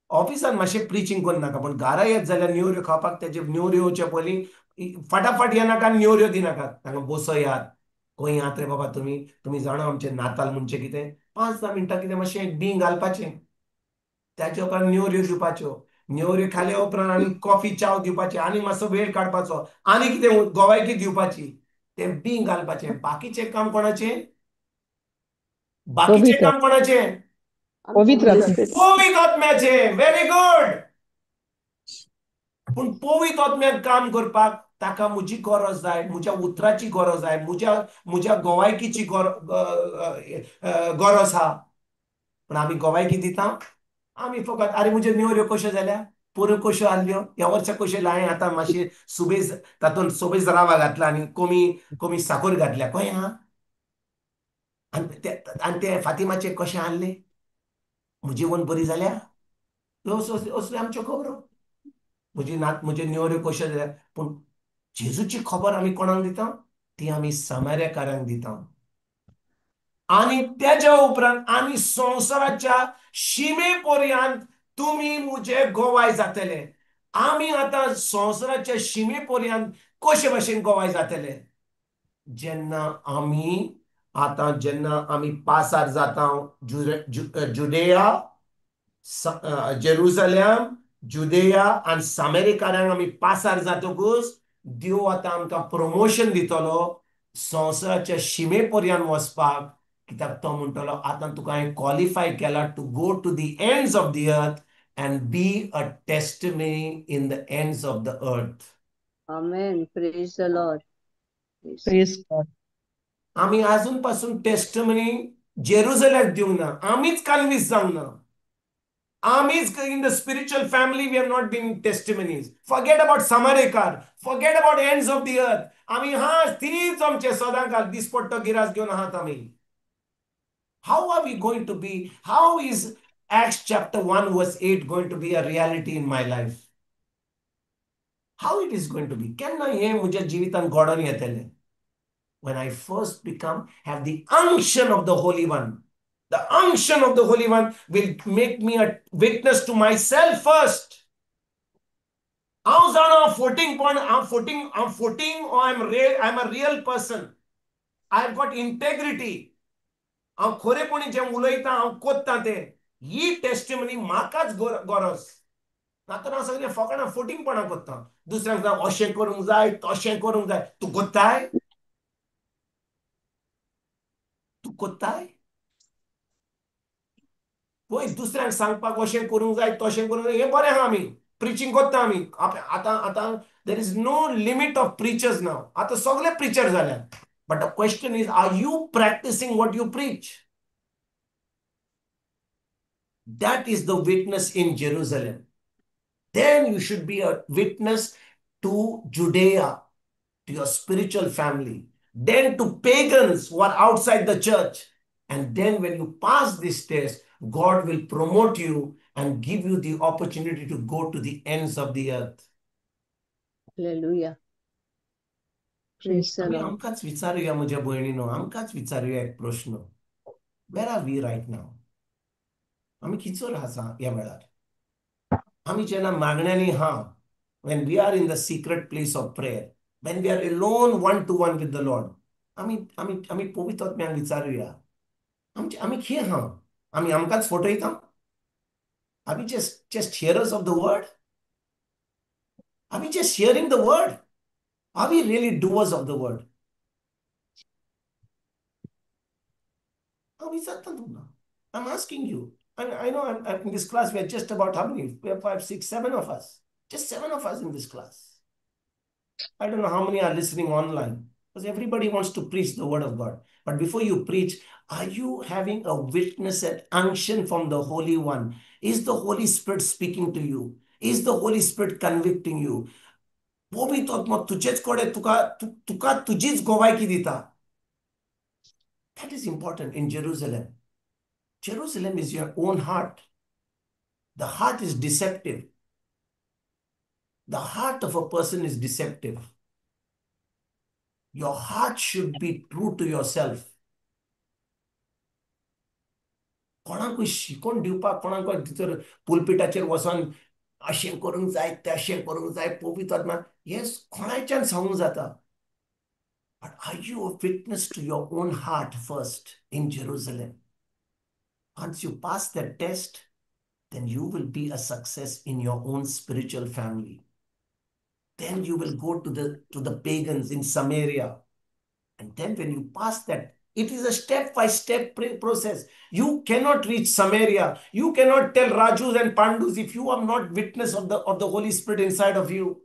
ऑफिसान मातशें प्रिचींग करून नाका पूण घरा येत जाल्यार नेवऱ्यो खावपाक तेजे नेवऱ्यो येवचे पयलीं फटाफट येनाका नेवऱ्यो दिनाकात तांकां बसयात खंय यात रे बाबा तुमी जाणा आमचें नाताल म्हणजे कितें 5-10 मिनटां कितें मातशें बी घालपाचें त्याच्या उपरांत नेवऱ्यो दिवपाच्यो नेवऱ्यो खाल्या उपरांत आनी कॉफी चाव दिवपाची आनी मातसो वेळ काडपाचो आनी कितें गोवायकी दिवपाची तें बी घालपाचें बाकीचें काम कोणाचें बाकीचें पवित्र काम कोणाचें पवित्र पवित्र आत्म्याचें व्हेरी गुड पूण पवित्र आत्म्याक काम करपाक ताका म्हजी गरज जाय म्हज्या उतराची गरज जाय म्हज्या गोवायकीची गरज आहा पूण आमी गोवायकी दिता आमी फकत आरे म्हज्यो नेवऱ्यो कश्यो जाल्या पुऱ्यो कश्यो आहल्यो ह्या वर्सा कश्यो हांवें आतां मातशी सुबेज तातूंत सुबेज रावा घातला आनी कमी साखर घातल्या कळ्ळें आहा आनी ते फातिमाचे कशें आहले म्हजी वन बरी जाल्या असल्यो आमच्यो खबरो म्हज्यो नेवऱ्यो कश्यो जाल्या पूण जेजूची खबर आमी कोणाक दिता ती आमी सामार्याकारांक दिता आनी तेज्या उपरांत आनी संवसाराच्या शिमे पर्यंत तुमी म्हजे गोवाय जातले आमी आतां संवसाराच्या शिमे पर्यंत कशे भाशेन गोवाय जातले जेन्ना आमी पासार जाता जुडेया जेरुसलेम जुदेया आनी सामेरिकारांक आमी पासार जातकूच देव आतां आमकां प्रमोशन दितलो संवसाराच्या शिमे पर्यंत वचपाक कित्याक तो म्हणटलो आतां तुका हांवें क्वॉलिफाय केला to go to the ends of the earth and be a testimony in the ends of the earth amen, praise the Lord. Praise God आमी आजून पासून टेस्टमनी जेरुसलेमाक दिवंक ना आमीच कन्विन्स जावंक ना आमीच in the spiritual family we have not been testimonies forget about Samarekar forget about ends of the earth आमी तीच आमचे सदांकाळ दिसपट्टो गिरास घेवन आहात आमी how are we going to be how is Acts chapter 1 verse 8 going to be a reality in my life how it is going to be केन्ना हें म्हज्या जिवितांत घडोवन येतलें when I first have the unction of the Holy One. The unction of the Holy One will make me a witness to myself first. I'm 14 point, I'm 14 or I'm a real person. I've got integrity. हांव खरेपणी जें उलयतां हांव कोत्तां तें ही testimony म्हाकाच गरज नातर हांव सगळें फकाणां फोटिंगपणां कोत्तां दुसऱ्यांक सांग अशें करूंक जाय तशें करूंक जाय तूं कोत्ताय तूं कोत्ताय पळय दुसऱ्यांक सांगपाक अशें करूंक जाय तशें करूंक जाय हें बरें आहा आमी प्रिचींग कोत्ता आमी आतां there is no limit of preachers नाव आतां सगळे प्रिचर जाल्यात but the question is are you practising what you preach that is the witness in Jerusalem then you should be a witness to Judea to your spiritual family then to pagans who are outside the church and then when you pass this test God will promote you and give you the opportunity to go to the ends of the earth Hallelujah. Praise the आमी Lord. आमकांच विचारुया म्हज्या भयणीनो आमकांच विचारुया एक प्रश्न वेर R we right नाव आमी खिचोर आसा ह्या वेळार आमी जेन्ना मागण्यांनी हा when we are in the secret place of prayer when we are alone one to one with the Lord आमी पवित्र आत्म्याक विचारुया आमी खंय हा आमी आमकांच फटयता Are we just hearers of the word? Are we just hearing the word? Are we really doers of the word? I'm asking you. I know I'm in this class, we are just about how many? We have 5, 6, 7 of us. Just 7 of us in this class. I don't know how many are listening online because everybody wants to preach the word of God. But before you preach, are you having a witness and unction from the Holy One? Is the Holy Spirit speaking to you? Is the Holy Spirit convicting you? पवित्र आत्मा तुझेच कडे तुका तुझीच गोवायकी दिता. That is important in Jerusalem. Jerusalem is your own heart. The heart is deceptive. The heart of a person is deceptive. Your heart should be true to yourself. कोणाकूय शिकोवन दिवपाक कोणाक भितर पुलपिटाचेर वचोन अशें करूंक जाय तशें करूंक जाय पवित्र आत्मा हें कोणाच्यान सांगूंक जाता. But are you a witness to your own heart first in Jerusalem? Once you pass that test, then you will be a success in your own spiritual family. Then you will go to the pagans in Samaria. And then when you pass that, it is a step-by-step process. You cannot reach Samaria. You cannot tell Rajus and Pandus if you are not witness of the Holy Spirit inside of you.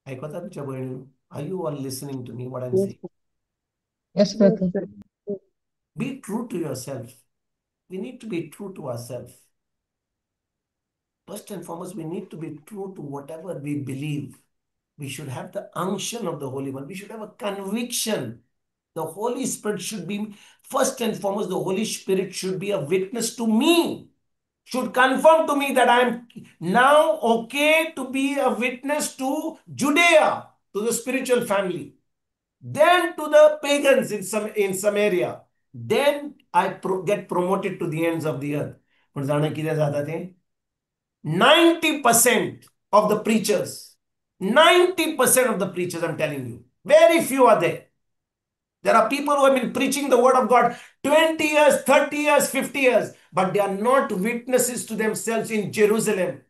Are you all listening to me, what I'm saying? Yes, brother. Be true to yourself. We need to be true to ourselves. First and foremost, we need to be true to whatever we believe. We should have the unction of the Holy One. We should have a conviction. The Holy Spirit should be, first and foremost, the Holy Spirit should be a witness to me, should confirm to me that I am now okay to be a witness to Judea, to the spiritual family, then to the pagans in Samaria. Then I get promoted to the ends of the earth. पण जाणं कितें जाता तें 90% of the preachers, 90% of the preachers, I'm telling you, very few are there. There are people who have been preaching the word of God 20 years, 30 years, 50 years, but they are not witnesses to themselves in Jerusalem.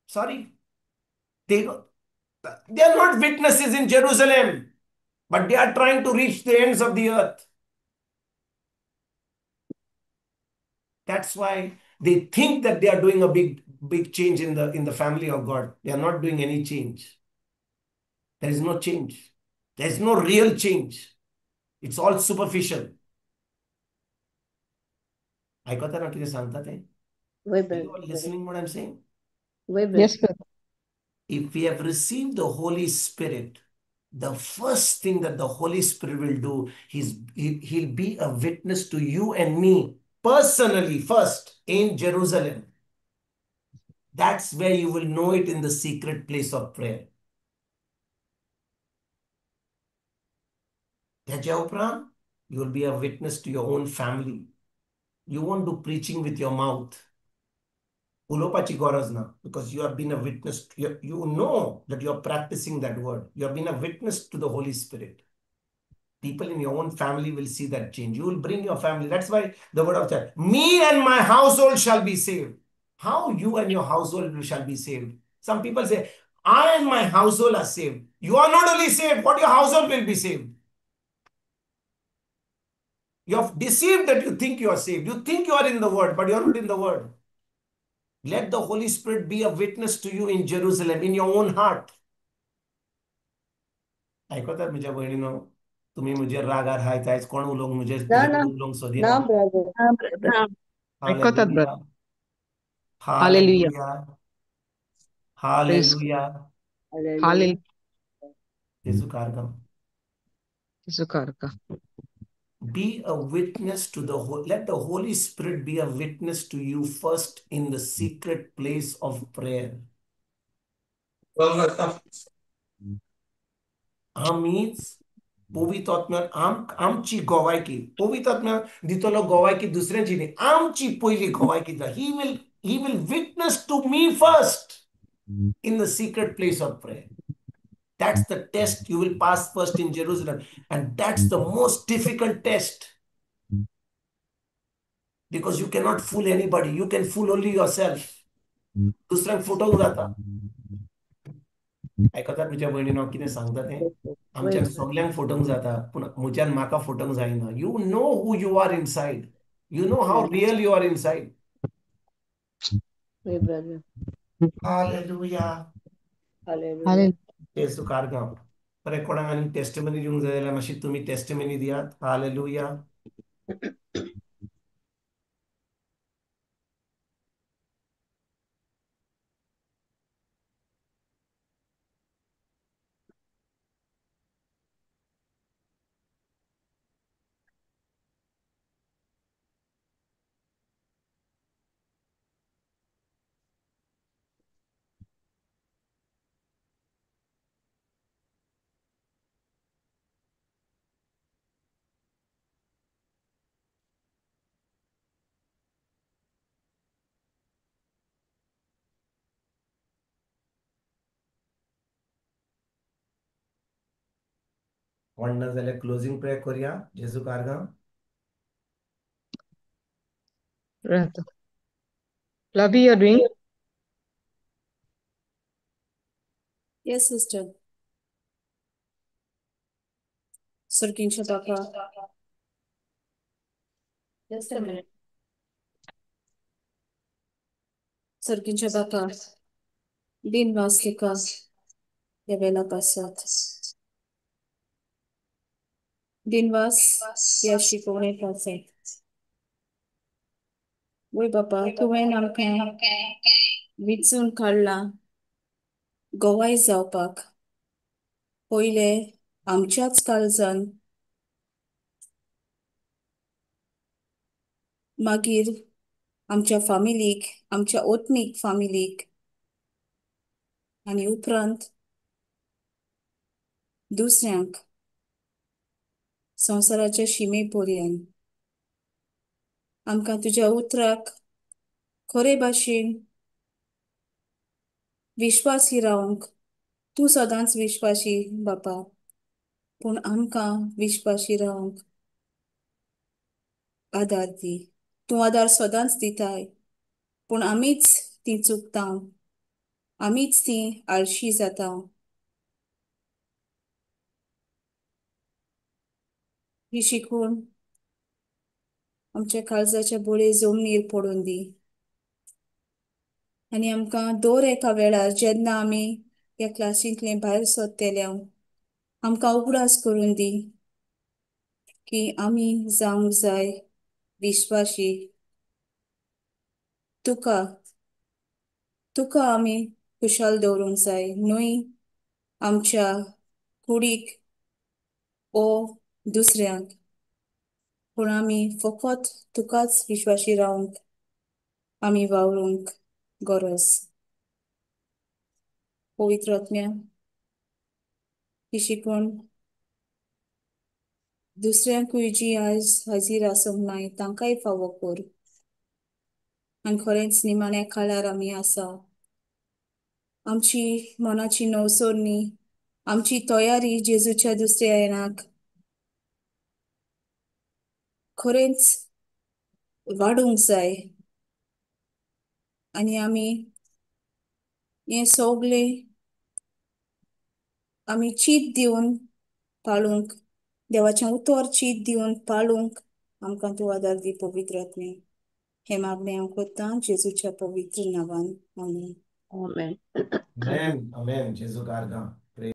Sorry. They are not witnesses in Jerusalem, but they are trying to reach the ends of the earth. That's why they think that they are doing a big change in the family of God. They are not doing any change. There is no change. There is no real change. It's all superficial. ऐकता ना किती सांगतात ते? Are you all listening what I'm saying? Yes, brother. If we have received the Holy Spirit, the first thing that the Holy Spirit will do is he'll be a witness to you and me personally first in Jerusalem. That's where you will know it, in the secret place of prayer. त्याच्या उपरांत you will be a witness to your own family. You won't do preaching with your mouth. उलोवपाची गरज ना, because you have been a witness. You know that you are practicing that word. You have been a witness to the Holy Spirit. People in your own family will see that change. You will bring your family. That's why the word of God, me and my household shall be saved. How you and your household shall be saved? Some people say, I and my household are saved. You are not only saved, but your household will be saved. You're deceived that you think you are saved. You think you are in the word, but you're not in the word. Let the Holy Spirit be a witness to you in Jerusalem, in your own heart. ऐकतात म्हज्या भयणीनो, तुम्ही मुझे रागार हायतायच, कोण उलोवंक मुझे उलोवंक सोदिना. ऐकतात, brother. Hallelujah. Praise Hallelujah. Hallelujah. Yesu karka. Yesu karka. Be a witness to let the Holy Spirit be a witness to you first in the secret place of prayer. आमीच पवित्र आत्म्यान आमची गोवायकी, पवित्र आत्म्यान दितलो गोवायकी दुसऱ्यांची न्ही, आमची पयली गोवायकी जा. He will witness to me first in the secret place of prayer. That's the test you will pass first in Jerusalem. And that's the most difficult test. Because you cannot fool anybody. You can fool only yourself. दुसऱ्यांक फुटोवंक जाता. ऐकतात म्हज्या भयणीनो कितें सांगता तें? आमच्यान सगल्यांक फुटोवंक जाता, पूण म्हज्यान म्हाका फुटोवंक जायना. You know who you are inside. You know how real you are inside. Hallelujah. Hallelujah. Yesu कारगांव. बरें, कोणाक आनी टेस्टिमनी दिवंक जाय जाल्यार मातशी तुमी टेस्टिमनी दियात. Hallelujah. कोण ना जाल्यार क्लोजिंग प्रेयर करया जेजू कारगा. Flavia, you're doing? Yes, sister. Sarkincha Baka. Just a minute. Sarkincha Baka. Din Vaskika. Yavela Pasat. Din Vas. Yashikone Pasat. Woi Baba, तुवें आमकां विचून काडला गोवाय जावपाक. पयले आमच्याच काळजान मागीर आमच्या फामिलीक, आमच्या ओतनीक फामिलीक आनी उपरांत दुसऱ्यांक संवसाराच्या शिमे पर्यंत आमकां तुज्या उतराक खरे भाशेन विश्वासी रावंक तूं सदांच विश्वासी बापा, पूण आमकां विश्वासी रावंक आदार दी. तूं आदार सदांच दिताय, पूण आमीच ती चुकतां, आमीच ती आळशी जाता. ही शिकून आमच्या काळजाच्या बोळे जमनीर पडून दी. आनी आमकां दर एका वेळार जेन्ना आमी ह्या क्लासींतले भायर सरतल्या आमकां उगडास करून दी की आमी जावंक जाय विश्वासी तुका आमी खुशाल दवरूंक जाय, न्हय आमच्या कुडीक ओ दुसऱ्यांक, पूण आमी फकत तुकाच विश्वासी रावंक आमी वावरूंक गरज. पवित्र आत्म्या, ही शिकून दुसऱ्यांकूय जी आयज हाजीर आसूंक नाय तांकांय फावो कर. आनी खरेंच निमाण्या काळार आमी आसा. आमची मनाची नवसरणी, आमची तयारी जेजूच्या दुसऱ्या येणाक खरेंच वाडूंक जाय. आनी आमी हें सगळें आमी चीत दिवन पाळूंक, देवाचें उतर चीत दिवन पाळूंक आमकां तूं आदार दी पवित्र आत्मे. हे मागणें हांव करतां जेजूच्या पवित्र नांवान. आमीन. Amen. Amen. Amen. जेजू कारगा.